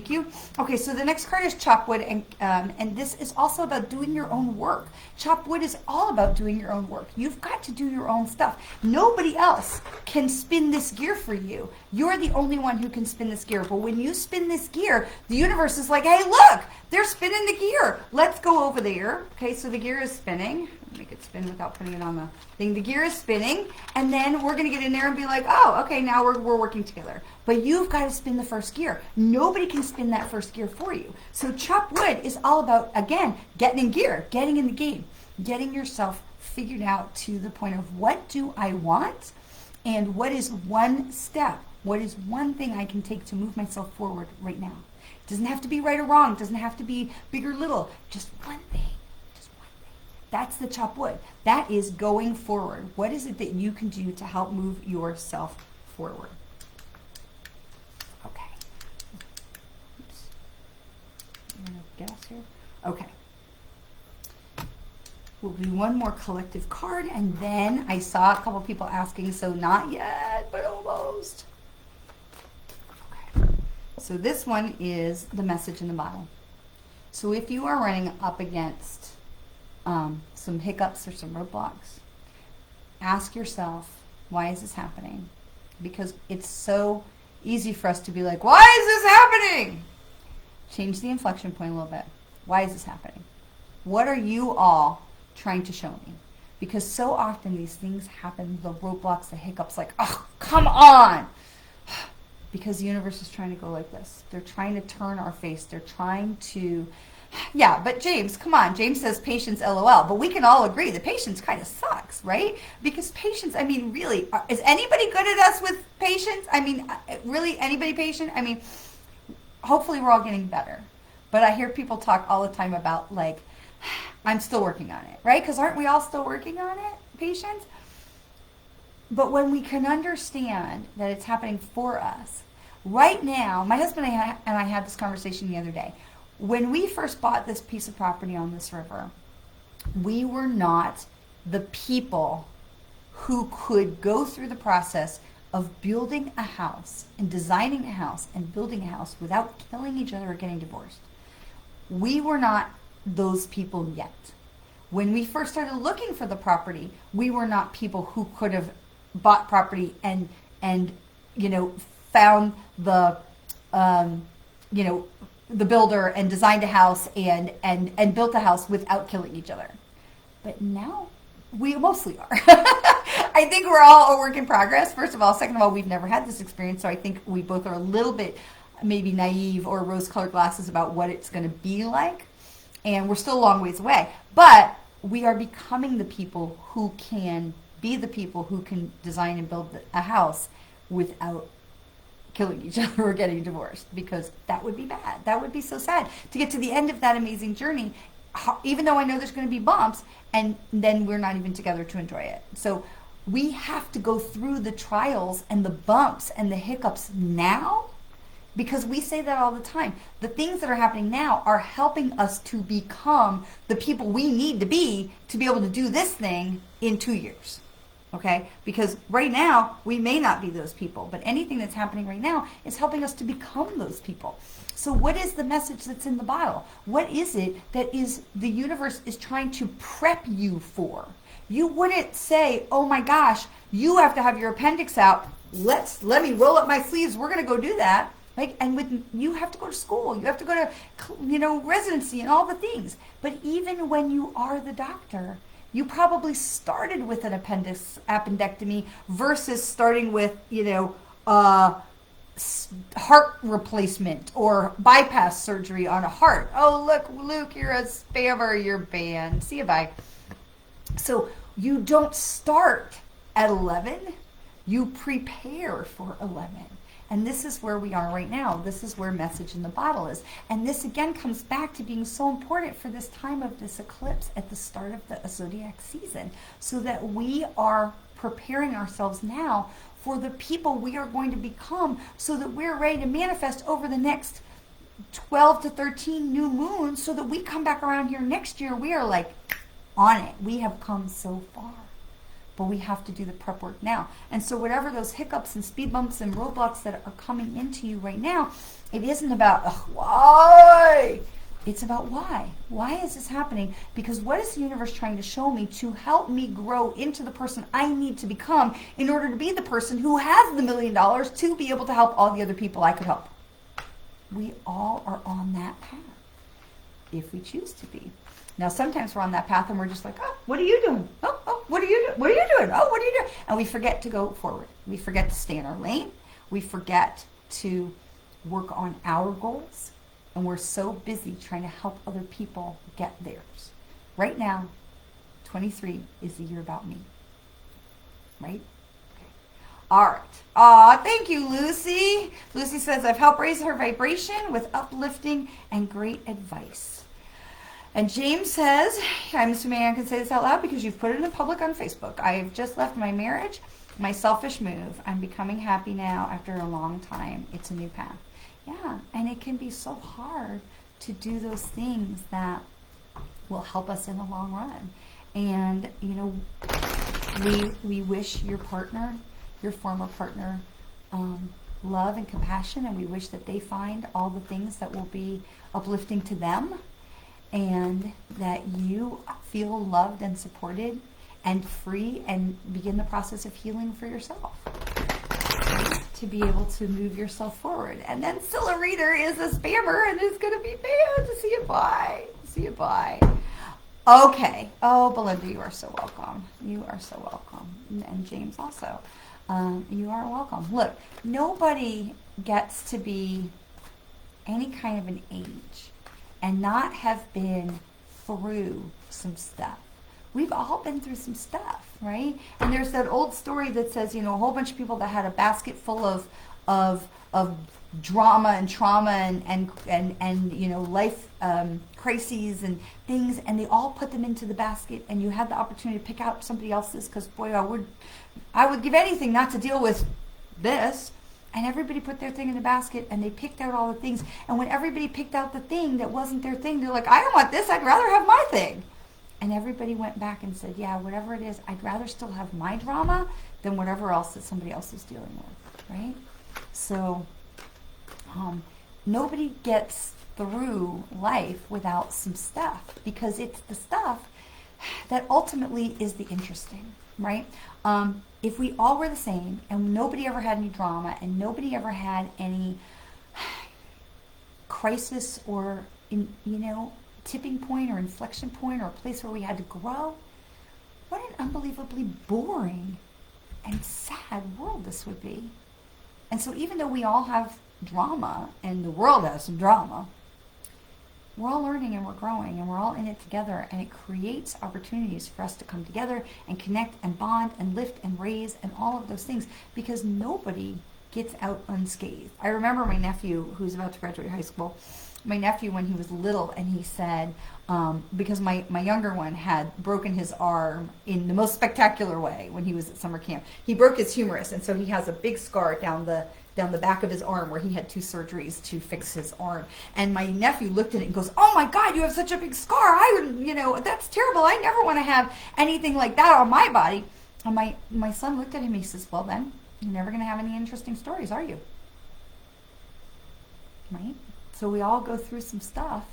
Speaker 1: you. Okay, so the next card is chop wood, and this is also about doing your own work. Chop wood is all about doing your own work. You've got to do your own stuff. Nobody else can spin this gear for you. You're the only one who can spin this gear. But when you spin this gear, the universe is like, hey, look, they're spinning the gear. Let's go over there. Okay, so the gear is spinning. Make it spin without putting it on the thing. The gear is spinning, and then we're going to get in there and be like, oh, okay, now we're working together. But you've got to spin the first gear. Nobody can spin that first gear for you. So chop wood is all about, again, getting in gear, getting in the game, getting yourself figured out to the point of, what do I want, and what is one step, what is one thing I can take to move myself forward right now. It doesn't have to be right or wrong. It doesn't have to be big or little. Just one thing. That's the chop wood. That is going forward. What is it that you can do to help move yourself forward? Okay. Oops. You want to get us here? Okay. We'll do one more collective card, and then I saw a couple people asking, so not yet, but almost. Okay. So this one is the message in the bottle. So if you are running up against some hiccups or some roadblocks, ask yourself, why is this happening? Because it's so easy for us to be like, why is this happening? Change the inflection point a little bit. Why is this happening? What are you all trying to show me? Because so often these things happen, the roadblocks, the hiccups, like, oh, come on. Because the universe is trying to go like this. They're trying to turn our face. They're trying to, yeah, but James, come on. James says patience, LOL. But we can all agree that patience kind of sucks, right? Because patience, I mean, really, is anybody good at us with patience? I mean, really, anybody patient? I mean, hopefully we're all getting better. But I hear people talk all the time about, like, I'm still working on it, right? Because aren't we all still working on it, patience? But when we can understand that it's happening for us, right now, my husband and I had this conversation the other day. When we first bought this piece of property on this river, we were not the people who could go through the process of building a house and designing a house and building a house without killing each other or getting divorced. We were not those people yet. When we first started looking for the property, we were not people who could have bought property and found the the builder and designed a house and built a house without killing each other. But now we mostly are. I think we're all a work in progress, first of all. Second of all, we've never had this experience, so I think we both are a little bit maybe naive or rose-colored glasses about what it's going to be like. And we're still a long ways away. But we are becoming the people who can be the people who can design and build a house without killing each other or getting divorced, because that would be bad. That would be so sad to get to the end of that amazing journey, even though I know there's going to be bumps, and then we're not even together to enjoy it. So we have to go through the trials and the bumps and the hiccups now, because we say that all the time. The things that are happening now are helping us to become the people we need to be able to do this thing in 2 years. Okay? Because right now, we may not be those people, but anything that's happening right now is helping us to become those people. So what is the message that's in the bottle? What is it that is the universe is trying to prep you for? You wouldn't say, oh my gosh, you have to have your appendix out. Let me roll up my sleeves. We're going to go do that. Like, and you have to go to school. You have to go to, residency and all the things. But even when you are the doctor, you probably started with an appendectomy versus starting with, heart replacement or bypass surgery on a heart. Oh, look, Luke, you're a spammer. You're banned. See you, bye. So you don't start at 11. You prepare for 11. And this is where we are right now. This is where message in the bottle is. And this again comes back to being so important for this time of this eclipse at the start of the zodiac season, so that we are preparing ourselves now for the people we are going to become, so that we're ready to manifest over the next 12 to 13 new moons, so that we come back around here next year, we are like on it. We have come so far. But we have to do the prep work now. And so whatever those hiccups and speed bumps and roadblocks that are coming into you right now, it isn't about, why? It's about why. Why is this happening? Because what is the universe trying to show me to help me grow into the person I need to become in order to be the person who has the $1 million to be able to help all the other people I could help? We all are on that path, if we choose to be. Now, sometimes we're on that path and we're just like, oh, what are you doing? Oh, what are you doing? What are you doing? Oh, what are you doing? And we forget to go forward. We forget to stay in our lane. We forget to work on our goals. And we're so busy trying to help other people get theirs. Right now, 23 is the year about me. Right? Okay. All right. Aw, thank you, Lucy. Lucy says, I've helped raise her vibration with uplifting and great advice. And James says, I'm assuming I can say this out loud because you've put it in public on Facebook. I have just left my marriage, my selfish move. I'm becoming happy now after a long time. It's a new path. Yeah, and it can be so hard to do those things that will help us in the long run. And, we wish your partner, your former partner, love and compassion, and we wish that they find all the things that will be uplifting to them. and that you feel loved and supported and free and begin the process of healing for yourself to be able to move yourself forward. And then Scylla Reader is a spammer and is going to be banned. See you, bye. See you, bye. Okay. Oh, Belinda, you are so welcome. You are so welcome. And James also. You are welcome. Look, nobody gets to be any kind of an age and not have been through some stuff. We've all been through some stuff, right? And there's that old story that says, a whole bunch of people that had a basket full of drama and trauma and life crises and things, and they all put them into the basket, and you had the opportunity to pick out somebody else's, because boy, I would give anything not to deal with this. And everybody put their thing in the basket, and they picked out all the things. And when everybody picked out the thing that wasn't their thing, they're like, I don't want this, I'd rather have my thing. And everybody went back and said, yeah, whatever it is, I'd rather still have my drama than whatever else that somebody else is dealing with, right? So nobody gets through life without some stuff, because it's the stuff that ultimately is the interesting, right? If we all were the same and nobody ever had any drama and nobody ever had any crisis or, tipping point or inflection point or a place where we had to grow, what an unbelievably boring and sad world this would be. And so even though we all have drama, and the world has some drama, we're all learning and we're growing and we're all in it together, and it creates opportunities for us to come together and connect and bond and lift and raise and all of those things, because nobody gets out unscathed. I remember my nephew, who's about to graduate high school, my nephew when he was little, and he said, because my younger one had broken his arm in the most spectacular way when he was at summer camp. He broke his humerus, and so he has a big scar down the back of his arm where he had 2 surgeries to fix his arm. And my nephew looked at it and goes, oh my God, you have such a big scar. I wouldn't, that's terrible. I never want to have anything like that on my body. And my son looked at him and he says, well then, you're never going to have any interesting stories, are you? Right? So we all go through some stuff.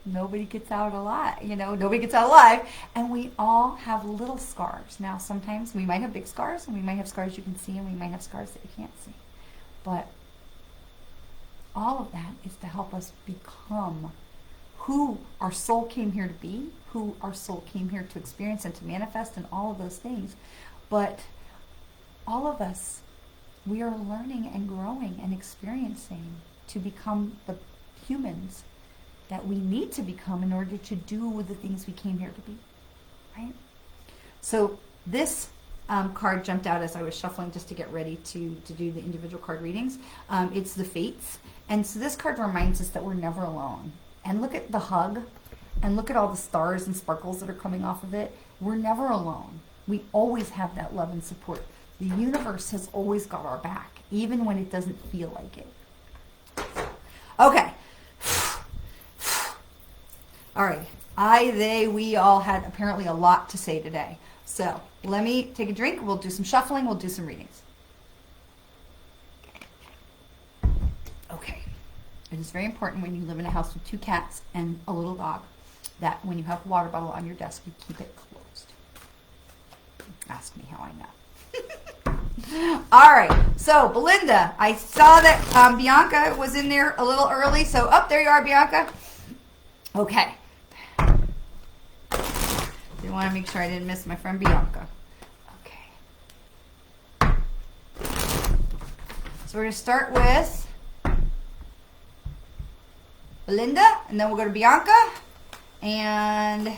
Speaker 1: Nobody gets out alive, nobody gets out alive. And we all have little scars. Now, sometimes we might have big scars, and we might have scars you can see, and we might have scars that you can't see. But all of that is to help us become who our soul came here to be, who our soul came here to experience and to manifest, and all of those things. But all of us, we are learning and growing and experiencing to become the humans that we need to become in order to do the things we came here to be, right? So this card jumped out as I was shuffling just to get ready to do the individual card readings. It's the Fates. And so this card reminds us that we're never alone. And look at the hug, and look at all the stars and sparkles that are coming off of it. We're never alone. We always have that love and support. The universe has always got our back, even when it doesn't feel like it. Okay. All right. We all had apparently a lot to say today. So let me take a drink. We'll do some shuffling. We'll do some readings. Okay. It is very important when you live in a house with 2 cats and a little dog that when you have a water bottle on your desk, you keep it closed. Ask me how I know. All right. So Belinda, I saw that Bianca was in there a little early. So there you are, Bianca. Okay. I want to make sure I didn't miss my friend Bianca. Okay. So we're going to start with Belinda, and then we'll go to Bianca. And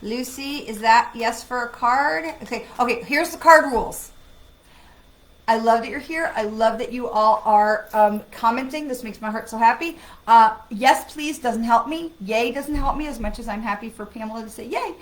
Speaker 1: Lucy, is that yes for a card? Okay, here's the card rules. I love that you're here. I love that you all are commenting. This makes my heart so happy. Yes, please doesn't help me. Yay doesn't help me as much as I'm happy for Pamela to say yay.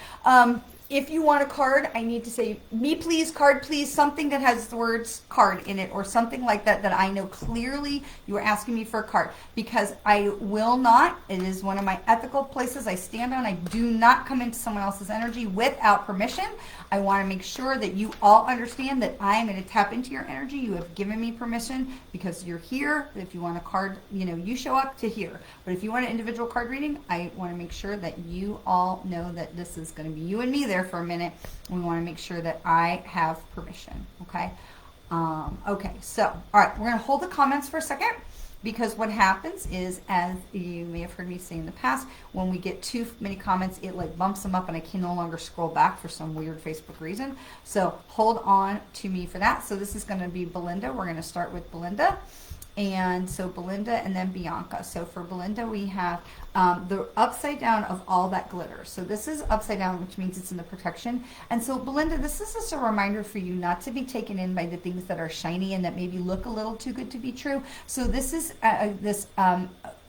Speaker 1: if you want a card, I need to say, me please, card please, something that has the words card in it or something like that, that I know clearly you are asking me for a card, because I will not, it is one of my ethical places I stand on. I do not come into someone else's energy without permission. I want to make sure that you all understand that I am going to tap into your energy. You have given me permission because you're here. If you want a card, you know, you show up to here. But if you want an individual card reading, I want to make sure that you all know that this is going to be you and me there for a minute. We want to make sure that I have permission. Okay. Okay. So, all right, we're going to hold the comments for a second, because what happens is, as you may have heard me say in the past, when we get too many comments, it like bumps them up and I can no longer scroll back for some weird Facebook reason. So hold on to me for that. So this is going to be Belinda. We're going to start with Belinda. And so Belinda and then Bianca. So for Belinda, we have the upside down of all that glitter. So this is upside down, which means it's in the protection. And so Belinda, this is just a reminder for you not to be taken in by the things that are shiny and that maybe look a little too good to be true. So this is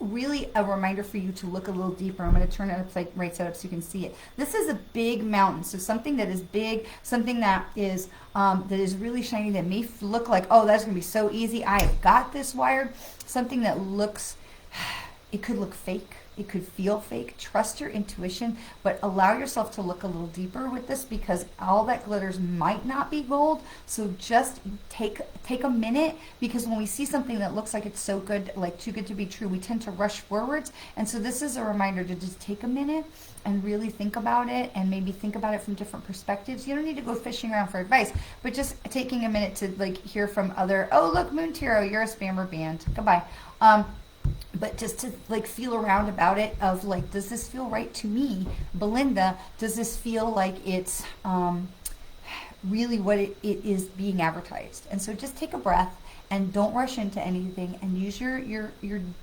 Speaker 1: really a reminder for you to look a little deeper. I'm going to turn it upside right side up so you can see it. This is a big mountain. So something that is big, something that is really shiny, that may look like, oh, that's going to be so easy. I have got this wired. Something that looks, it could look fake. It could feel fake. Trust your intuition, but allow yourself to look a little deeper with this, because all that glitters might not be gold. So just take a minute, because when we see something that looks like it's so good, like too good to be true, we tend to rush forwards. And so this is a reminder to just take a minute and really think about it, and maybe think about it from different perspectives. You don't need to go fishing around for advice, but just taking a minute to like hear from other, oh look, Moon Tarot, you're a spammer band, goodbye. But just to like feel around about it, of like, does this feel right to me, Belinda? Does this feel like it's really what it is being advertised? And so just take a breath and don't rush into anything, and use your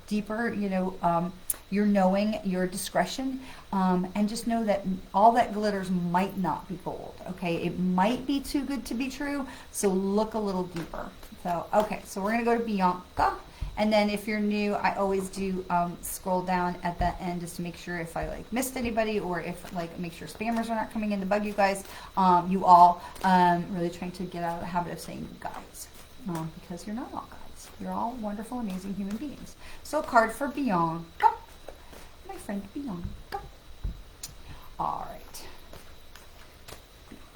Speaker 1: deeper, you know, your knowing, your discretion, and just know that all that glitters might not be gold. Okay, it might be too good to be true. So look a little deeper. So okay, so we're gonna go to Bianca. And then if you're new, I always do scroll down at the end just to make sure if I like missed anybody, or if like make sure spammers are not coming in to bug you guys. You all really trying to get out of the habit of saying you guys, because you're not all guys. You're all wonderful, amazing human beings. So a card for Bianca, my friend Bianca. All right.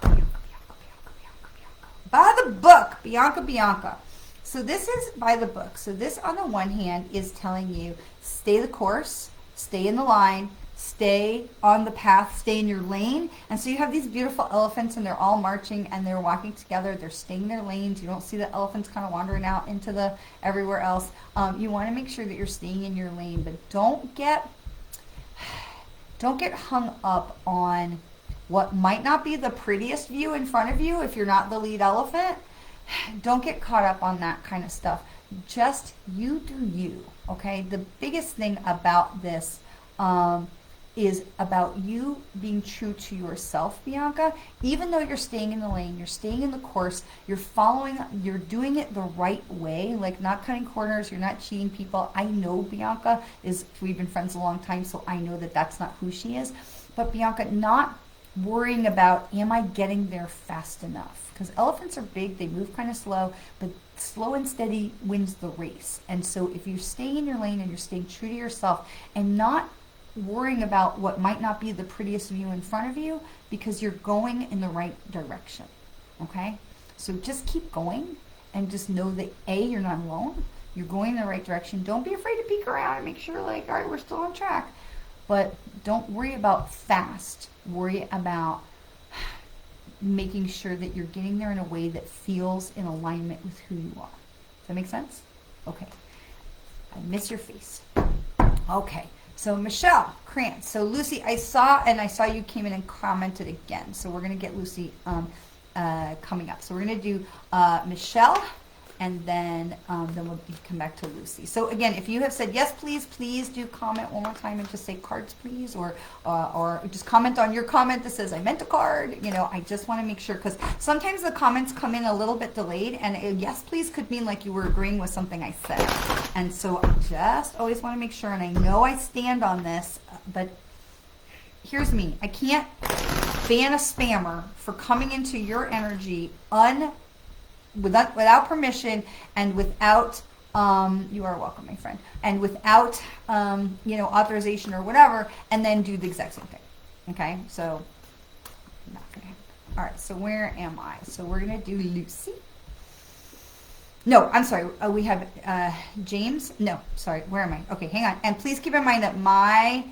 Speaker 1: Bianca. By the book, Bianca. So this is by the book. So this, on the one hand, is telling you, stay the course, stay in the line, stay on the path, stay in your lane. And so you have these beautiful elephants, and they're all marching and they're walking together. They're staying in their lanes. You don't see the elephants kind of wandering out into the everywhere else. You want to make sure that you're staying in your lane, but don't get hung up on what might not be the prettiest view in front of you if you're not the lead elephant. Don't get caught up on that kind of stuff. Just you do you, okay? The biggest thing about this is about you being true to yourself, Bianca. Even though you're staying in the lane, you're staying in the course, you're doing it the right way, like not cutting corners, you're not cheating people. I know Bianca we've been friends a long time, so I know that that's not who she is. But Bianca, not worrying about, am I getting there fast enough? Because elephants are big, they move kind of slow, but slow and steady wins the race. And so if you're staying in your lane and you're staying true to yourself and not worrying about what might not be the prettiest view in front of you, because you're going in the right direction, okay? So just keep going, and just know that A, you're not alone, you're going in the right direction. Don't be afraid to peek around and make sure, like, all right, we're still on track. But don't worry about fast. Worry about making sure that you're getting there in a way that feels in alignment with who you are. Does that make sense? Okay. I miss your face. Okay. So Michelle Krantz. So Lucy, I saw you came in and commented again. So we're going to get Lucy coming up. So we're going to do Michelle, and then we'll come back to Lucy. So again, if you have said yes, please do comment one more time and just say cards, please, or just comment on your comment that says I meant a card. You know, I just want to make sure, because sometimes the comments come in a little bit delayed, and a yes, please could mean like you were agreeing with something I said. And so I just always want to make sure, and I know I stand on this, but here's me. I can't ban a spammer for coming into your energy without permission and without you are welcome, my friend, and without authorization or whatever, and then do the exact same thing. Okay, so not gonna happen. All right, so where am I? So we're gonna do Lucy. No, I'm sorry. We have James. No, sorry. Where am I? Okay, hang on. And please keep in mind that my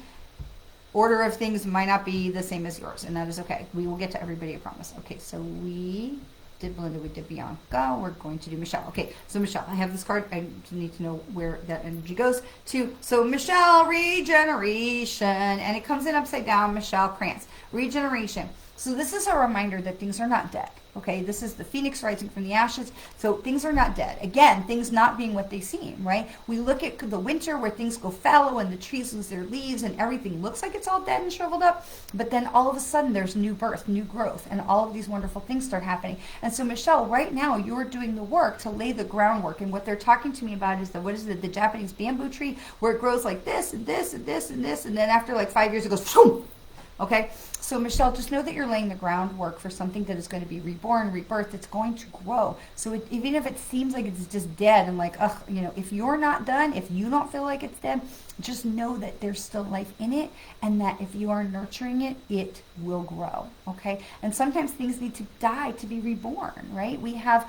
Speaker 1: order of things might not be the same as yours, and that is okay. We will get to everybody, I promise. Okay, so we did Belinda, we did Bianca. We're going to do Michelle. Okay, so Michelle, I have this card. I need to know where that energy goes to. So Michelle, regeneration, and it comes in upside down. Michelle Krantz, regeneration. So this is a reminder that things are not dead. Okay, this is the phoenix rising from the ashes. So things are not dead. Again, things not being what they seem, right? We look at the winter where things go fallow and the trees lose their leaves and everything looks like it's all dead and shriveled up. But then all of a sudden there's new birth, new growth, and all of these wonderful things start happening. And so Michelle, right now you're doing the work to lay the groundwork. And what they're talking to me about is the Japanese bamboo tree where it grows like this and this and this and this. And then after like 5 years it goes, boom. Okay, so Michelle, just know that you're laying the groundwork for something that is going to be reborn, rebirthed. It's going to grow. So even if it seems like it's just dead and like, if you're not done, if you don't feel like it's dead, just know that there's still life in it, and that if you are nurturing it, it will grow. Okay, and sometimes things need to die to be reborn, right? We have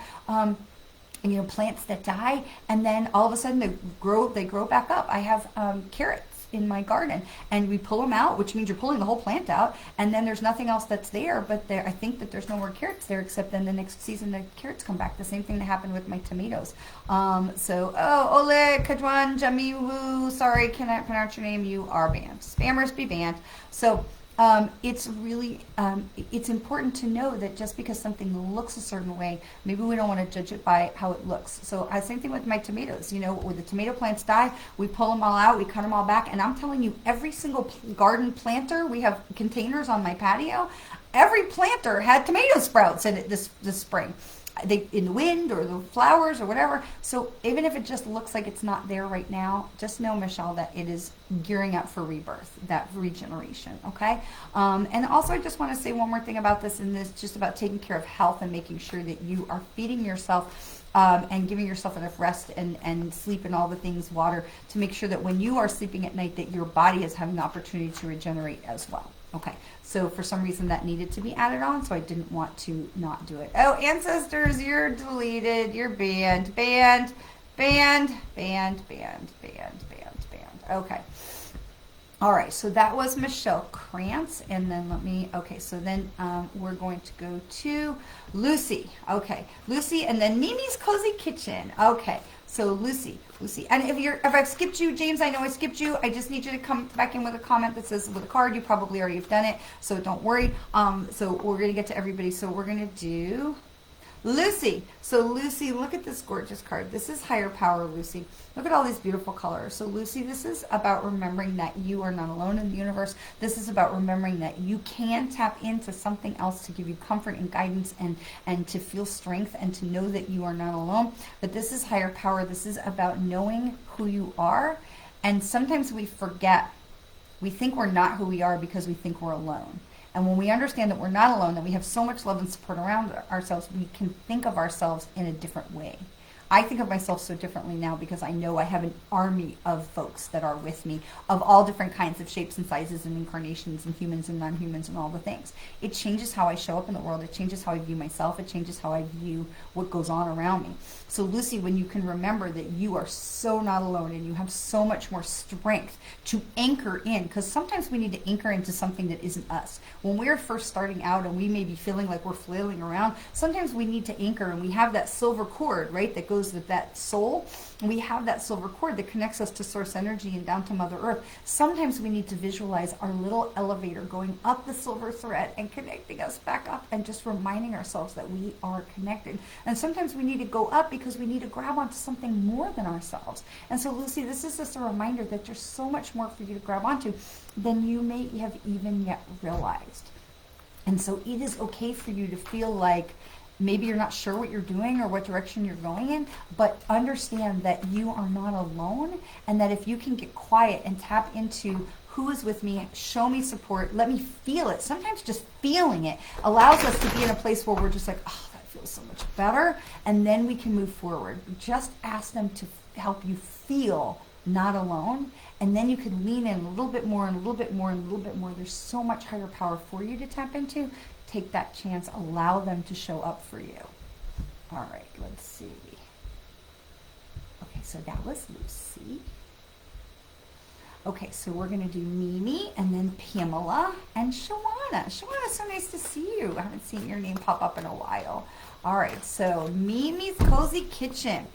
Speaker 1: plants that die, and then all of a sudden they grow back up. I have carrots in my garden, and we pull them out, which means you're pulling the whole plant out, and then there's nothing else that's there, but I think that there's no more carrots there, except then the next season the carrots come back. The same thing that happened with my tomatoes. Ole Kajwan Jamiwu, sorry, cannot pronounce your name, you are banned. Spammers be banned. So it's really, it's important to know that just because something looks a certain way, maybe we don't want to judge it by how it looks. So same thing with my tomatoes. When the tomato plants die, we pull them all out, we cut them all back, and I'm telling you, every single garden planter, we have containers on my patio, every planter had tomato sprouts in it this spring. In the wind or the flowers or whatever. So even if it just looks like it's not there right now, just know, Michelle, that it is gearing up for rebirth, that regeneration. Okay. And also, I just want to say one more thing about this, and this just about taking care of health and making sure that you are feeding yourself and giving yourself enough rest and sleep and all the things, water, to make sure that when you are sleeping at night, that your body is having the opportunity to regenerate as well. Okay, so for some reason that needed to be added on, so I didn't want to not do it. Oh, ancestors, you're deleted. You're banned. Okay. All right, so that was Michelle Krantz, and then we're going to go to Lucy. Okay, Lucy, and then Mimi's Cozy Kitchen. Okay, so Lucy, and if I've skipped you, James, I know I skipped you. I just need you to come back in with a comment that says with a card. You probably already have done it, so don't worry. So we're gonna get to everybody. So we're gonna do Lucy. So Lucy, look at this gorgeous card. This is higher power, Lucy. Look at all these beautiful colors. So Lucy, this is about remembering that you are not alone in the universe. This is about remembering that you can tap into something else to give you comfort and guidance and to feel strength and to know that you are not alone. But this is higher power. This is about knowing who you are. And sometimes we forget. We think we're not who we are because we think we're alone. And when we understand that we're not alone, that we have so much love and support around ourselves, we can think of ourselves in a different way. I think of myself so differently now because I know I have an army of folks that are with me of all different kinds of shapes and sizes and incarnations and humans and non-humans and all the things. It changes how I show up in the world. It changes how I view myself. It changes how I view what goes on around me. So Lucy, when you can remember that you are so not alone and you have so much more strength to anchor in, because sometimes we need to anchor into something that isn't us. When we're first starting out and we may be feeling like we're flailing around, sometimes we need to anchor, and we have that silver cord, right, that goes with that soul. We have that silver cord that connects us to source energy and down to Mother Earth. Sometimes we need to visualize our little elevator going up the silver thread and connecting us back up and just reminding ourselves that we are connected. And sometimes we need to go up because we need to grab onto something more than ourselves. And so Lucy, this is just a reminder that there's so much more for you to grab onto than you may have even yet realized. And so it is okay for you to feel like maybe you're not sure what you're doing or what direction you're going in, but understand that you are not alone, and that if you can get quiet and tap into who who is with me, show me support, let me feel it. Sometimes just feeling it allows us to be in a place where we're just like, oh, that feels so much better, and then we can move forward. Just ask them to help you feel not alone, and then you can lean in a little bit more and a little bit more and a little bit more. There's so much higher power for you to tap into. Take that chance, allow them to show up for you. All right, let's see. Okay, so that was Lucy. Okay, so we're going to do Mimi and then Pamela and Shawana. Shawana, so nice to see you. I haven't seen your name pop up in a while. All right, so Mimi's Cozy Kitchen.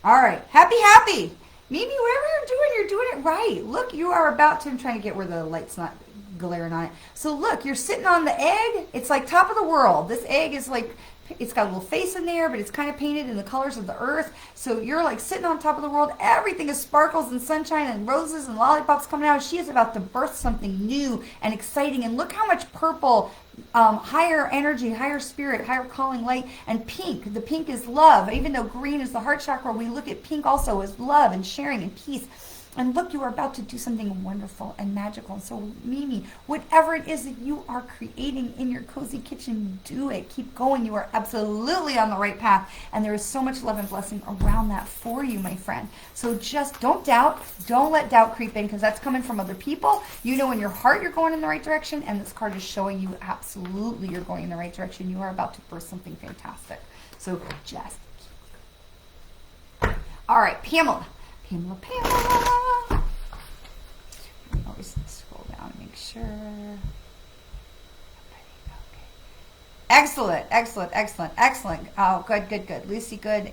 Speaker 1: All right, happy. Mimi, whatever you're doing it right. Look, you are about to, I'm trying to get where the light's not glaring on it. So look, you're sitting on the egg. It's like top of the world. This egg is like, it's got a little face in there, but it's kind of painted in the colors of the earth. So you're like sitting on top of the world. Everything is sparkles and sunshine and roses and lollipops coming out. She is about to birth something new and exciting. And look how much purple, higher energy, higher spirit, higher calling light, and pink. The pink is love. Even though green is the heart chakra, we look at pink also as love and sharing and peace. And look, you are about to do something wonderful and magical. And so, Mimi, whatever it is that you are creating in your cozy kitchen, do it. Keep going. You are absolutely on the right path. And there is so much love and blessing around that for you, my friend. So just don't doubt. Don't let doubt creep in, because that's coming from other people. You know in your heart you're going in the right direction. And this card is showing you absolutely you're going in the right direction. You are about to birth something fantastic. So just all right, Pamela. Always scroll down and make sure. Okay. Excellent. Oh, good. Lucy, good.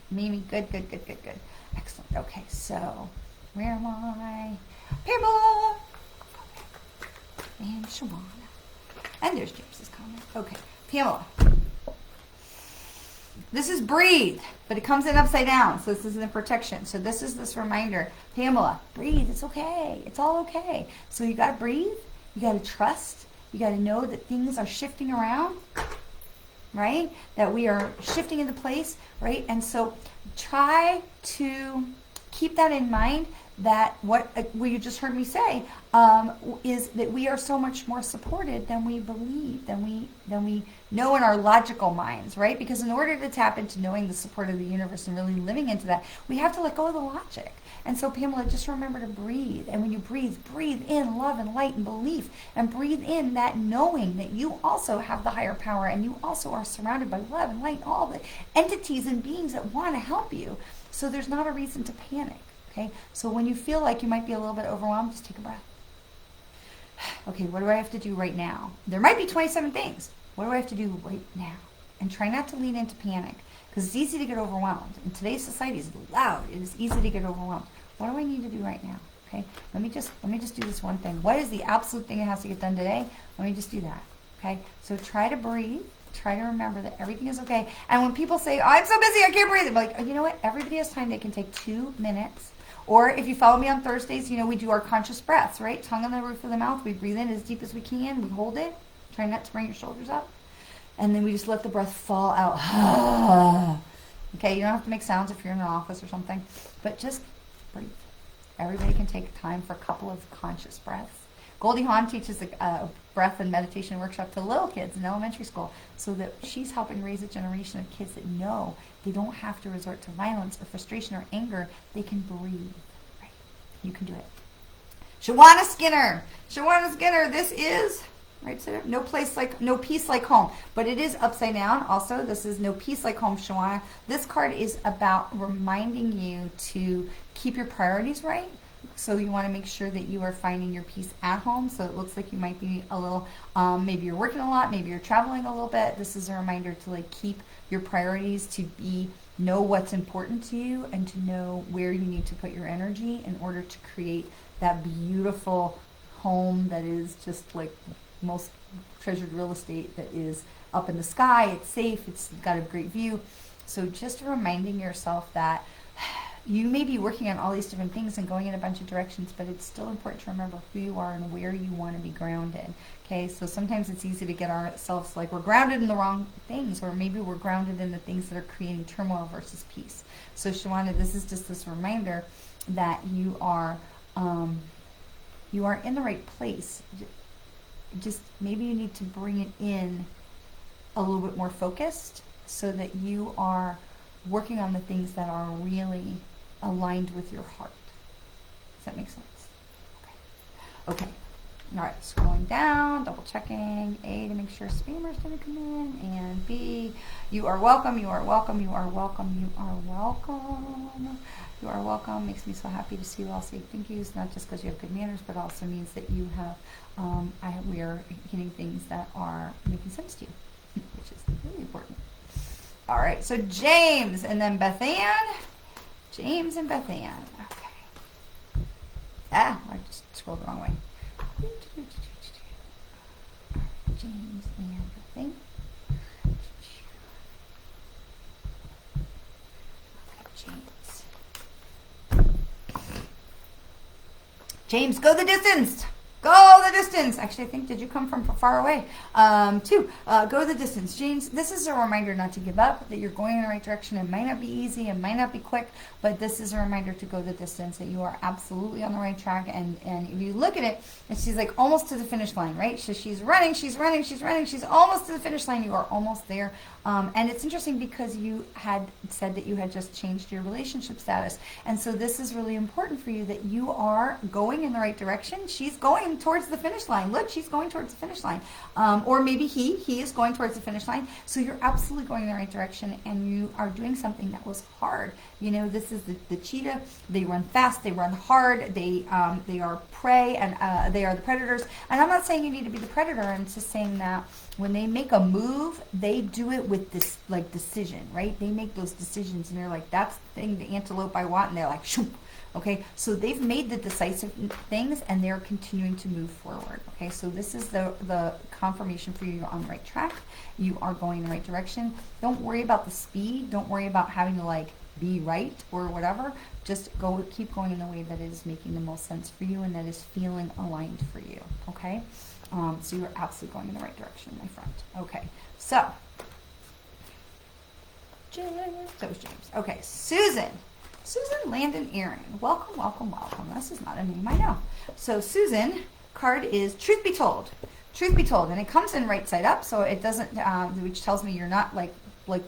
Speaker 1: Mimi, good. Excellent. Okay, so where am I? Pamela and Shawana. And there's James's comment. Okay, Pamela. This is breathe, but it comes in upside down, so this isn't a protection. So this is this reminder. Pamela, breathe. It's okay. It's all okay. So you got to breathe. You got to trust. You got to know that things are shifting around, right? That we are shifting into place, right? And so try to keep that in mind, that what you just heard me say is that we are so much more supported than we believe, than we know in our logical minds, right? Because in order to tap into knowing the support of the universe and really living into that, we have to let go of the logic. And so, Pamela, just remember to breathe. And when you breathe in love and light and belief, and breathe in that knowing that you also have the higher power, and you also are surrounded by love and light, all the entities and beings that want to help you. So there's not a reason to panic. Okay, so when you feel like you might be a little bit overwhelmed, just take a breath. Okay, what do I have to do right now? There might be 27 things. What do I have to do right now? And try not to lean into panic, because it's easy to get overwhelmed. In today's society, it's loud. It is easy to get overwhelmed. What do I need to do right now? Okay, let me just do this one thing. What is the absolute thing that has to get done today? Let me just do that. Okay, so try to breathe. Try to remember that everything is okay. And when people say, oh, I'm so busy, I can't breathe, I'm like, oh, you know what? Everybody has time. They can take 2 minutes. Or if you follow me on Thursdays, you know, we do our conscious breaths, right? Tongue on the roof of the mouth. We breathe in as deep as we can. We hold it. Try not to bring your shoulders up. And then we just let the breath fall out. Okay, you don't have to make sounds if you're in an office or something. But just breathe. Everybody can take time for a couple of conscious breaths. Goldie Hawn teaches a breath and meditation workshop to little kids in elementary school, so that she's helping raise a generation of kids that know they don't have to resort to violence or frustration or anger. They can breathe. Right? You can do it. Shawana Skinner, this is, right, so no peace like home, but it is upside down also. This is no peace like home, Shawana. This card is about reminding you to keep your priorities right. So you want to make sure that you are finding your peace at home. So it looks like you might be a little, maybe you're working a lot, maybe you're traveling a little bit. This is a reminder to like keep your priorities, to know what's important to you, and to know where you need to put your energy in order to create that beautiful home that is just like most treasured real estate, that is up in the sky. It's safe. It's got a great view. So just reminding yourself that you may be working on all these different things and going in a bunch of directions, but it's still important to remember who you are and where you want to be grounded. Okay, so sometimes it's easy to get ourselves like we're grounded in the wrong things, or maybe we're grounded in the things that are creating turmoil versus peace. So Shawana, this is just this reminder that you are You are in the right place. Just maybe you need to bring it in a little bit more focused so that you are working on the things that are really aligned with your heart. Does that make sense? Okay. All right, scrolling down, double checking. A, to make sure spammers didn't come in. And B, you are welcome, you are welcome, you are welcome, you are welcome. You are welcome. Makes me so happy to see you all say thank yous, not just because you have good manners, but also means that you have, we are hitting things that are making sense to you, which is really important. All right, so James and then Beth Ann. James and Beth Ann. Okay. I just scrolled the wrong way. James and Beth Ann. James, go the distance. Go the distance. Actually, I think, did you come from far away? Two, go the distance. James, this is a reminder not to give up, that you're going in the right direction. It might not be easy, it might not be quick, but this is a reminder to go the distance, that you are absolutely on the right track. And if you look at it, and she's like almost to the finish line, right? So she's running, she's almost to the finish line. You are almost there. And it's interesting because you had said that you had just changed your relationship status. And so this is really important for you, that you are going in the right direction. She's going towards the finish line. Look, she's going towards the finish line. Or maybe he is going towards the finish line. So you're absolutely going in the right direction, and you are doing something that was hard. You know, this is the cheetah. They run fast, they run hard, they are prey, and they are the predators. And I'm not saying you need to be the predator. I'm just saying that when they make a move, they do it with this like decision, right? They make those decisions, and they're like, that's the thing, the antelope I want, and they're like, shoop. Okay, so they've made the decisive things, and they're continuing to move forward. Okay, so this is the confirmation for you. You're on the right track. You are going in the right direction. Don't worry about the speed. Don't worry about having to like be right or whatever. Just keep going in the way that is making the most sense for you and that is feeling aligned for you. Okay, so you're absolutely going in the right direction, my friend. Okay, so that was James. Okay, Susan, Landon, Aaron. Welcome, welcome, welcome. This is not a name I know. So Susan, card is Truth Be Told. Truth Be Told, and it comes in right side up, so it doesn't, which tells me you're not like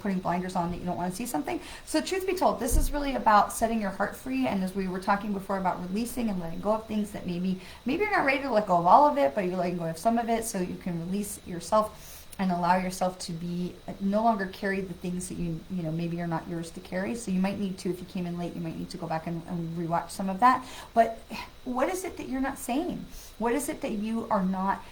Speaker 1: putting blinders on that you don't want to see something. So truth be told, this is really about setting your heart free, and as we were talking before about releasing and letting go of things that maybe you're not ready to let go of all of it, but you're letting go of some of it so you can release yourself and allow yourself to be no longer carry the things that you know maybe are not yours to carry. So you might need to, if you came in late, you might need to go back and rewatch some of that. But what is it that you're not saying? What is it that you are not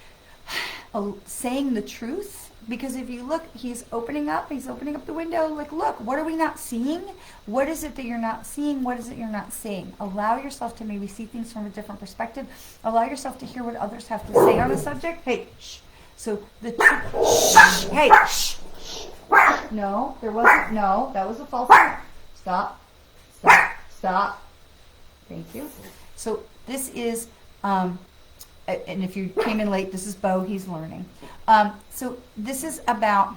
Speaker 1: saying the truth? Because if you look, he's opening up the window. Like, look, what are we not seeing? What is it that you're not seeing? What is it you're not saying? Allow yourself to maybe see things from a different perspective. Allow yourself to hear what others have to say on a subject. Hey, shh. So shh. Hey, shh. No, there wasn't. No, that was a false alarm. Stop. Thank you. So this is, and if you came in late, this is Bo, he's learning. So this is about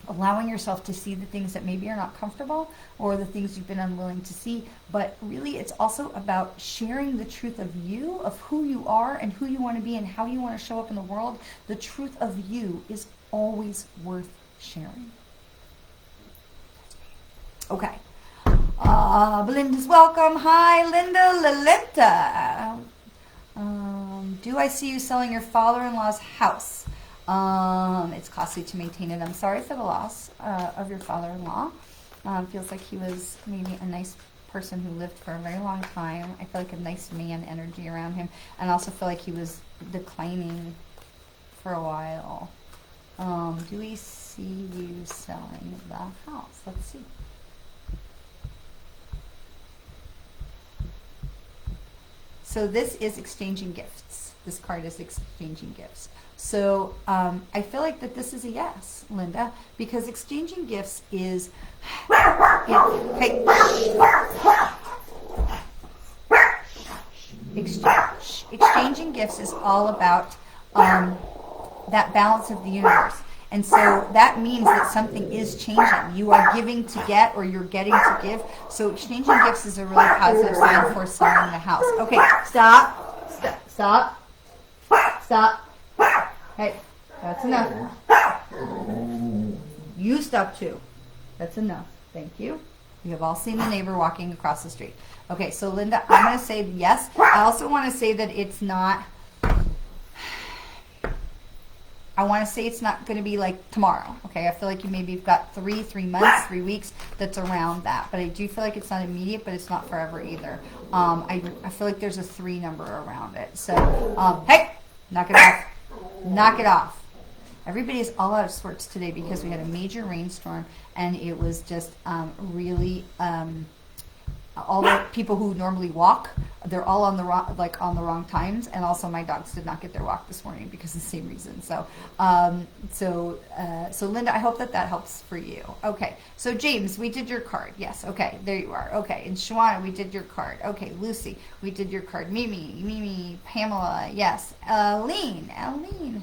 Speaker 1: allowing yourself to see the things that maybe are not comfortable or the things you've been unwilling to see, but really it's also about sharing the truth of you, of who you are and who you want to be and how you want to show up in the world. The truth of you is always worth sharing. Okay. Belinda's welcome. Hi, Linda. Do I see you selling your father-in-law's house? It's costly to maintain it. I'm sorry for the loss of your father-in-law. Feels like he was maybe a nice person who lived for a very long time. I feel like a nice man energy around him. And I also feel like he was declining for a while. Do we see you selling the house? Let's see. So this is exchanging gifts. This card is exchanging gifts. So I feel like that this is a yes, Linda, because exchanging gifts is, exchanging gifts is all about that balance of the universe. And so that means that something is changing. You are giving to get, or you're getting to give. So exchanging gifts is a really positive sign for selling the house. Okay, stop. Stop. Stop. Hey, that's enough. You stop too. That's enough. Thank you. You have all seen the neighbor walking across the street. Okay, so Linda, I'm going to say yes. I also want to say that it's not, I want to say it's not going to be like tomorrow. Okay, I feel like you maybe have got 3 months, 3 weeks that's around that. But I do feel like it's not immediate, but it's not forever either. I feel like there's a 3 number around it. So, hey, knock it off. Knock it off. Everybody is all out of sorts today because we had a major rainstorm and it was just really all the people who normally walk, they're all on the wrong times, and also my dogs did not get their walk this morning because of the same reason. So so Linda, I hope that helps for you. Okay, so James, we did your card. Yes, okay, there you are. Okay, and Shawana, we did your card. Okay, Lucy, we did your card. Mimi, Pamela, yes. Aline,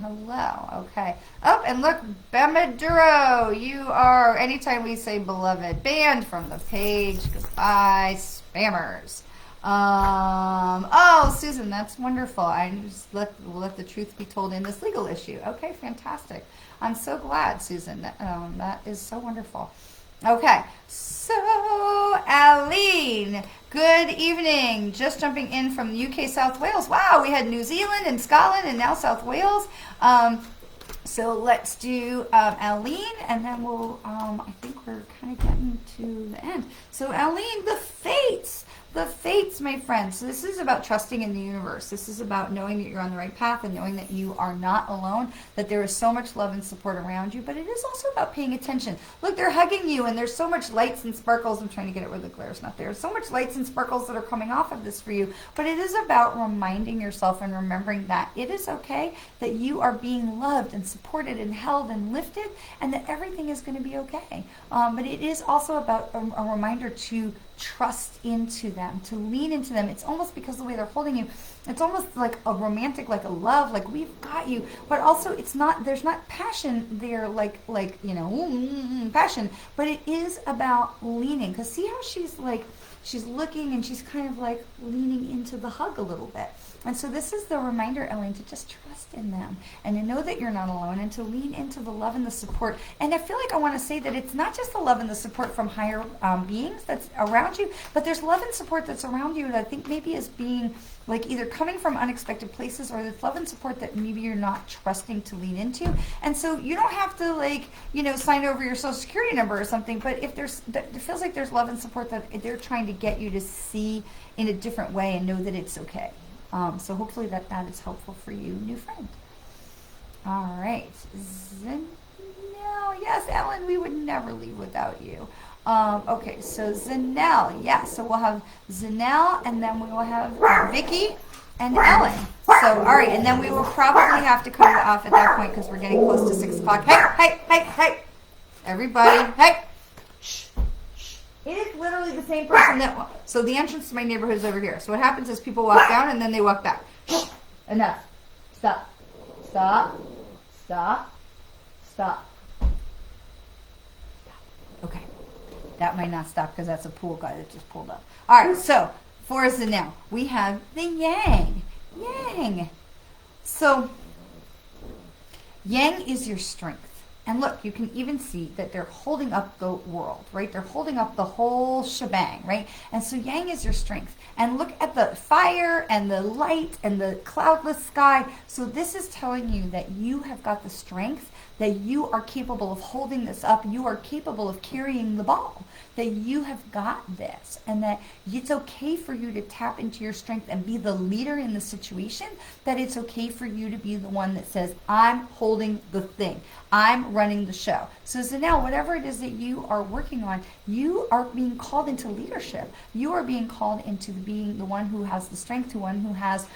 Speaker 1: hello. Okay. Oh, and look, Bamaduro, you are, anytime we say beloved, banned from the page. Goodbye, spammers. Oh, Susan, that's wonderful. I just we'll let the truth be told in this legal issue. Okay, fantastic. I'm so glad, Susan. That is so wonderful. Okay, so Aline, good evening. Just jumping in from UK South Wales. Wow, we had New Zealand and Scotland and now South Wales. So let's do Aline, and then we'll, I think we're kind of getting to the end. So Aline, the fates, my friends. So this is about trusting in the universe. This is about knowing that you're on the right path and knowing that you are not alone, that there is so much love and support around you, but it is also about paying attention. Look, they're hugging you, and there's so much lights and sparkles. I'm trying to get it where the glare's not there. So much lights and sparkles that are coming off of this for you, but it is about reminding yourself and remembering that it is okay, that you are being loved and supported and held and lifted, and that everything is going to be okay. But it is also about a reminder to trust into them, to lean into them. It's almost because the way they're holding you, it's almost like a romantic, like a love, like we've got you, but also it's not, there's not passion there, like you know, passion, but it is about leaning, because see how she's like, she's looking and she's kind of like leaning into the hug a little bit. And so this is the reminder, Elaine, to just trust in them and to know that you're not alone and to lean into the love and the support. And I feel like I want to say that it's not just the love and the support from higher beings that's around you, but there's love and support that's around you that I think maybe is being like either coming from unexpected places, or there's love and support that maybe you're not trusting to lean into. And so you don't have to, like, you know, sign over your social security number or something, but if there's, it feels like there's love and support that they're trying to get you to see in a different way and know that it's okay. So hopefully that is helpful for you, new friend. All right. Zanelle. Yes, Ellen, we would never leave without you. Okay, so Zanelle. Yeah, so we'll have Zanelle, and then we will have Vicky and Ellen. So, all right, and then we will probably have to cut it off at that point because we're getting close to 6 o'clock. Hey. Everybody, hey. Shh. It is literally the same person that, so the entrance to my neighborhood is over here. So what happens is people walk down and then they walk back. Shh. Enough. Stop. Okay. That might not stop because that's a pool guy that just pulled up. All right, so for us now, we have the Yang. So Yang is your strength. And look, you can even see that they're holding up the world, right? They're holding up the whole shebang, right? And so Yang is your strength. And look at the fire and the light and the cloudless sky. So this is telling you that you have got the strength, that you are capable of holding this up. You are capable of carrying the ball, that you have got this, and that it's okay for you to tap into your strength and be the leader in the situation, that it's okay for you to be the one that says, I'm holding the thing. I'm running the show. So Zanelle, whatever it is that you are working on, you are being called into leadership. You are being called into being the one who has the strength, the one who has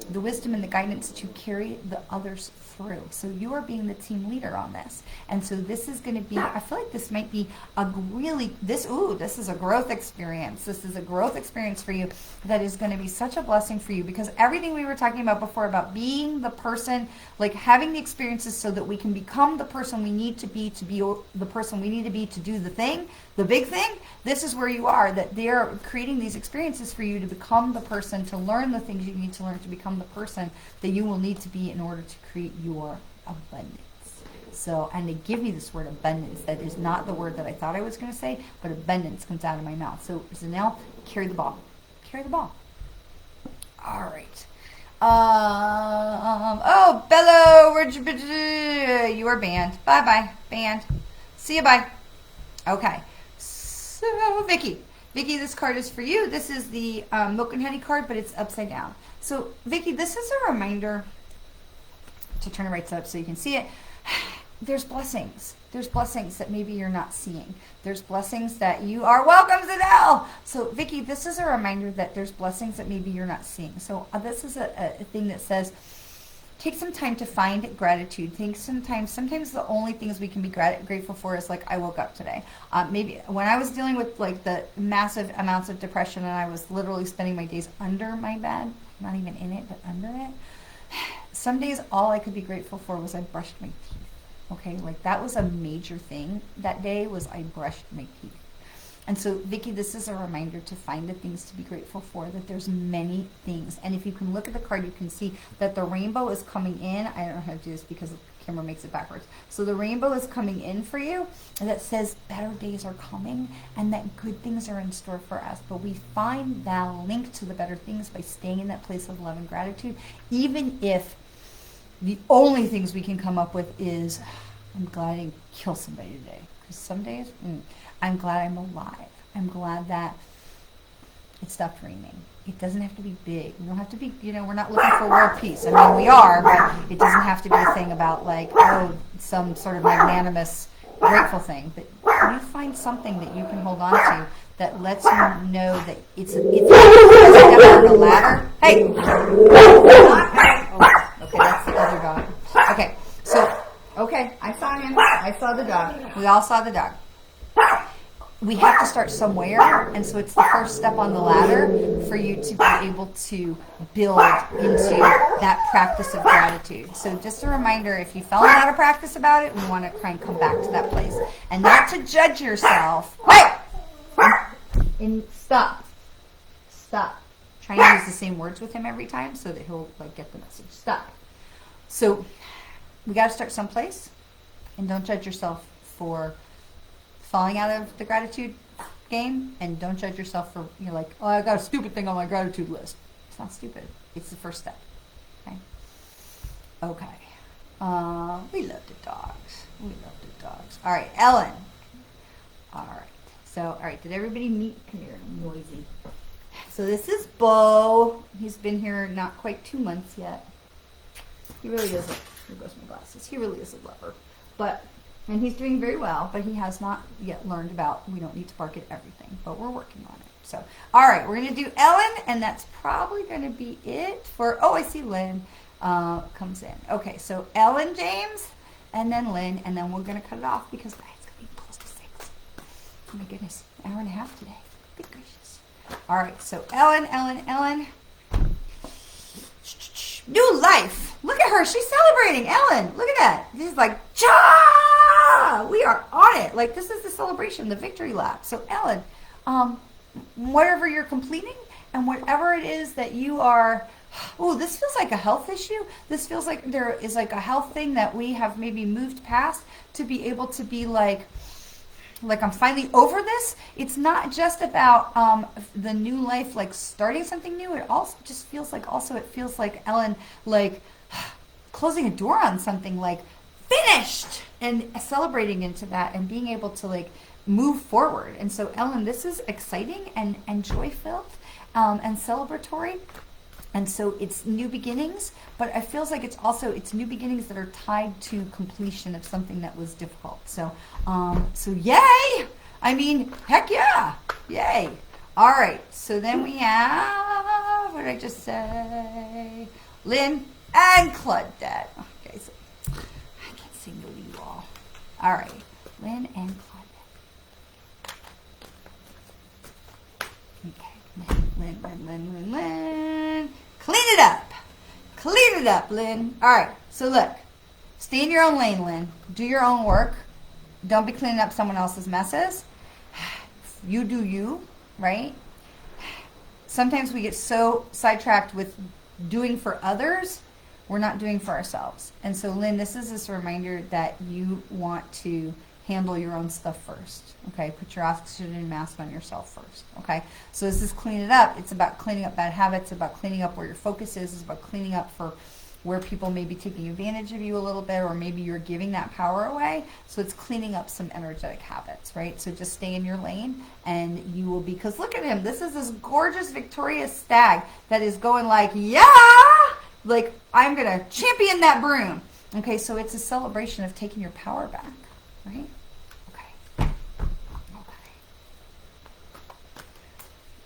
Speaker 1: the wisdom and the guidance to carry the others through. So you are being the team leader on this. And so this is going to be, I feel like this might be a really, this is a growth experience. This is a growth experience for you that is going to be such a blessing for you, because everything we were talking about before about being the person, like having the experiences so that we can become the person we need to be the person we need to be to do the thing, the big thing. This is where you are, that they're creating these experiences for you to become the person, to learn the things you need to learn, to become the person that you will need to be in order to create your abundance. So, and they give me this word abundance. That is not the word that I thought I was going to say, but abundance comes out of my mouth. So now, carry the ball. Carry the ball. All right. Oh, Bello, where'd you be? You are banned. Bye-bye. Banned. See you, bye. Okay. So, Vicky, this card is for you. This is the Milk and Honey card, but it's upside down. So, Vicky, this is a reminder to turn it right side up so you can see it. There's blessings. There's blessings that maybe you're not seeing. There's blessings that you are welcome to know. So, Vicky, this is a reminder that there's blessings that maybe you're not seeing. So, this is a thing that says, take some time to find gratitude. Take some time. Sometimes the only things we can be grateful for is like, I woke up today. Maybe when I was dealing with like the massive amounts of depression and I was literally spending my days under my bed, not even in it, but under it. Some days all I could be grateful for was I brushed my teeth. Okay, like that was a major thing that day, was I brushed my teeth. And so, Vicky, this is a reminder to find the things to be grateful for, that there's many things. And if you can look at the card, you can see that the rainbow is coming in. I don't know how to do this because the camera makes it backwards. So the rainbow is coming in for you, and that says better days are coming and that good things are in store for us. But we find that link to the better things by staying in that place of love and gratitude, even if the only things we can come up with is, I'm glad I didn't kill somebody today. Because some days, I'm glad I'm alive. I'm glad that it stopped raining. It doesn't have to be big. We don't have to be, we're not looking for world peace. I mean, we are, but it doesn't have to be a thing about like, some sort of magnanimous, grateful thing. But you find something that you can hold on to that lets you know that it's a ladder. Hey! Okay, that's the other dog. Okay, so, I saw him. I saw the dog. We all saw the dog. We have to start somewhere, and so it's the first step on the ladder for you to be able to build into that practice of gratitude. So just a reminder, if you fell out of practice about it, we want to try and come back to that place. And not to judge yourself. Hey! And stop. Try and use the same words with him every time so that he'll get the message. Stop. So we got to start someplace, and don't judge yourself for falling out of the gratitude game, and don't judge yourself for, I got a stupid thing on my gratitude list. It's not stupid. It's the first step. Okay. We love the dogs. All right, Ellen. All right. So, did everybody meet? Come here, noisy. So this is Bo. He's been here not quite 2 months yet. He really is here goes my glasses. He really is a lover. And he's doing very well, but he has not yet learned about we don't need to bark at everything, but we're working on it. So, all right, we're going to do Ellen, and that's probably going to be it for, I see Lynn comes in. Okay, so Ellen James, and then Lynn, and then we're going to cut it off because it's going to be close to 6. Oh my goodness, an hour and a half today. Good gracious. All right, so Ellen. New life. Look at her. She's celebrating. Ellen, look at that. She's like, cha! We are on it. Like, this is the celebration, the victory lap. So, Ellen, whatever you're completing and whatever it is that you are, this feels like a health issue. This feels like there is like a health thing that we have maybe moved past to be able to be like I'm finally over this. It's not just about the new life, like starting something new. It also just feels like, Ellen, like closing a door on something, like finished, and celebrating into that and being able to like move forward. And so, Ellen, this is exciting and joy-filled and celebratory. And so it's new beginnings, but it feels like it's new beginnings that are tied to completion of something that was difficult. So, yay! I mean, heck yeah! Yay! All right, so then we have, what did I just say? Lynn and Claudette. Okay, so I can't sing to you all. All right, Lynn and Claudette. Okay, Lynn. Clean it up. Clean it up, Lynn. All right, so look, stay in your own lane, Lynn. Do your own work. Don't be cleaning up someone else's messes. You do you, right? Sometimes we get so sidetracked with doing for others, we're not doing for ourselves. And so, Lynn, this is this reminder that you want to handle your own stuff first. Okay, put your oxygen mask on yourself first. Okay, so this is clean it up. It's about cleaning up bad habits, about cleaning up where your focus is. It's about cleaning up for where people may be taking advantage of you a little bit, or maybe you're giving that power away. So it's cleaning up some energetic habits, right? So just stay in your lane and you will be, because look at him. This is this gorgeous, victorious stag that is going like, yeah, like I'm going to champion that broom. Okay, so it's a celebration of taking your power back, right? Okay.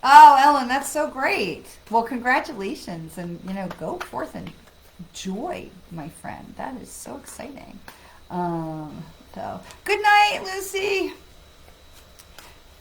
Speaker 1: Oh, Ellen, that's so great. Well, congratulations, and go forth and joy, my friend. That is so exciting. So good night, Lucy.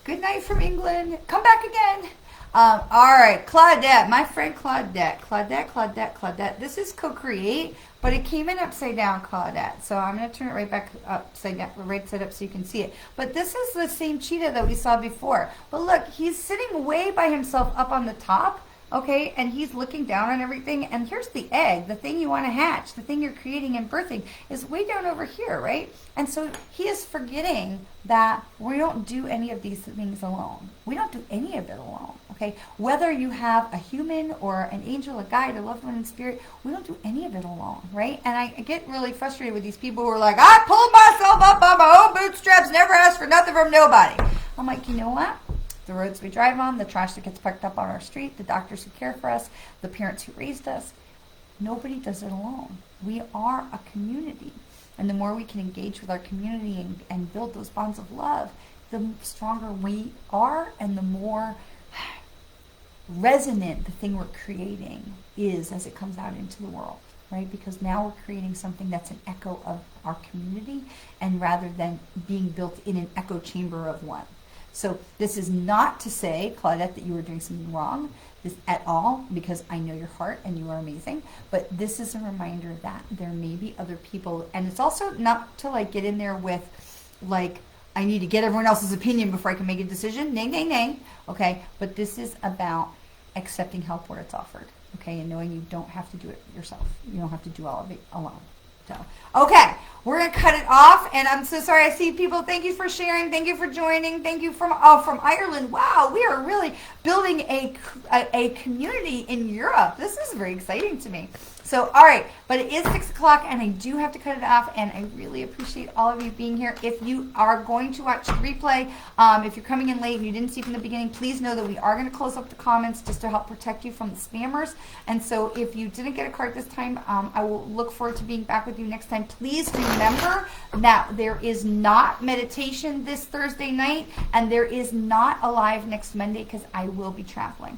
Speaker 1: Good night from England. Come back again. All right, Claudette, my friend Claudette. This is co-create, but it came in upside down, Claudette. So I'm going to turn it right back upside down, right side up so you can see it. But this is the same cheetah that we saw before. But look, he's sitting way by himself up on the top. Okay, and he's looking down on everything, and here's the egg, the thing you want to hatch, the thing you're creating and birthing is way down over here, right? And so he is forgetting that we don't do any of these things alone. We don't do any of it alone, okay? Whether you have a human or an angel, a guide, a loved one in spirit, we don't do any of it alone, right? And I get really frustrated with these people who are like, I pulled myself up by my own bootstraps, never asked for nothing from nobody. I'm like, you know what? The roads we drive on, the trash that gets picked up on our street, the doctors who care for us, the parents who raised us, nobody does it alone. We are a community. And the more we can engage with our community and build those bonds of love, the stronger we are and the more resonant the thing we're creating is as it comes out into the world, right? Because now we're creating something that's an echo of our community, and rather than being built in an echo chamber of one. So this is not to say, Claudette, that you are doing something wrong at all, because I know your heart and you are amazing. But this is a reminder that there may be other people. And it's also not to like get in there with like, I need to get everyone else's opinion before I can make a decision. Nay. Okay. But this is about accepting help where it's offered. Okay. And knowing you don't have to do it yourself. You don't have to do all of it alone. So, okay, we're going to cut it off, and I'm so sorry. I see people. Thank you for sharing. Thank you for joining. Thank you from Ireland. Wow, we are really building a community in Europe. This is very exciting to me. So, all right, but it is 6 o'clock, and I do have to cut it off, and I really appreciate all of you being here. If you are going to watch the replay, if you're coming in late and you didn't see from the beginning, please know that we are going to close up the comments just to help protect you from the spammers. And so if you didn't get a card this time, I will look forward to being back with you next time. Please remember that there is not meditation this Thursday night, and there is not a live next Monday because I will be traveling.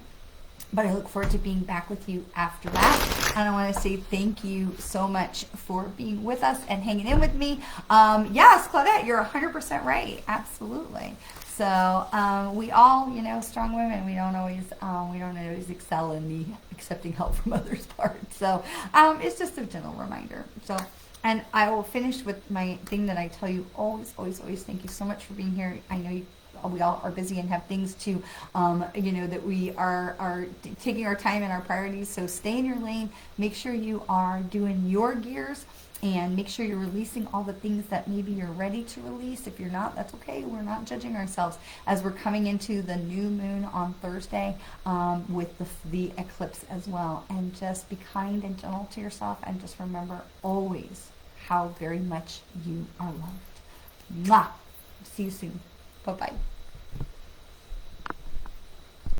Speaker 1: But I look forward to being back with you after that. And I want to say thank you so much for being with us and hanging in with me. Yes, Claudette, you're 100% right. Absolutely. So we all, strong women, we don't always excel in the accepting help from others part. So it's just a gentle reminder. So, and I will finish with my thing that I tell you always, always, always. Thank you so much for being here. I know we all are busy and have things to, that we are taking our time and our priorities. So stay in your lane. Make sure you are doing your gears, and make sure you're releasing all the things that maybe you're ready to release. If you're not, that's okay. We're not judging ourselves as we're coming into the new moon on Thursday with the eclipse as well. And just be kind and gentle to yourself, and just remember always how very much you are loved. Mwah! See you soon. Bye-bye.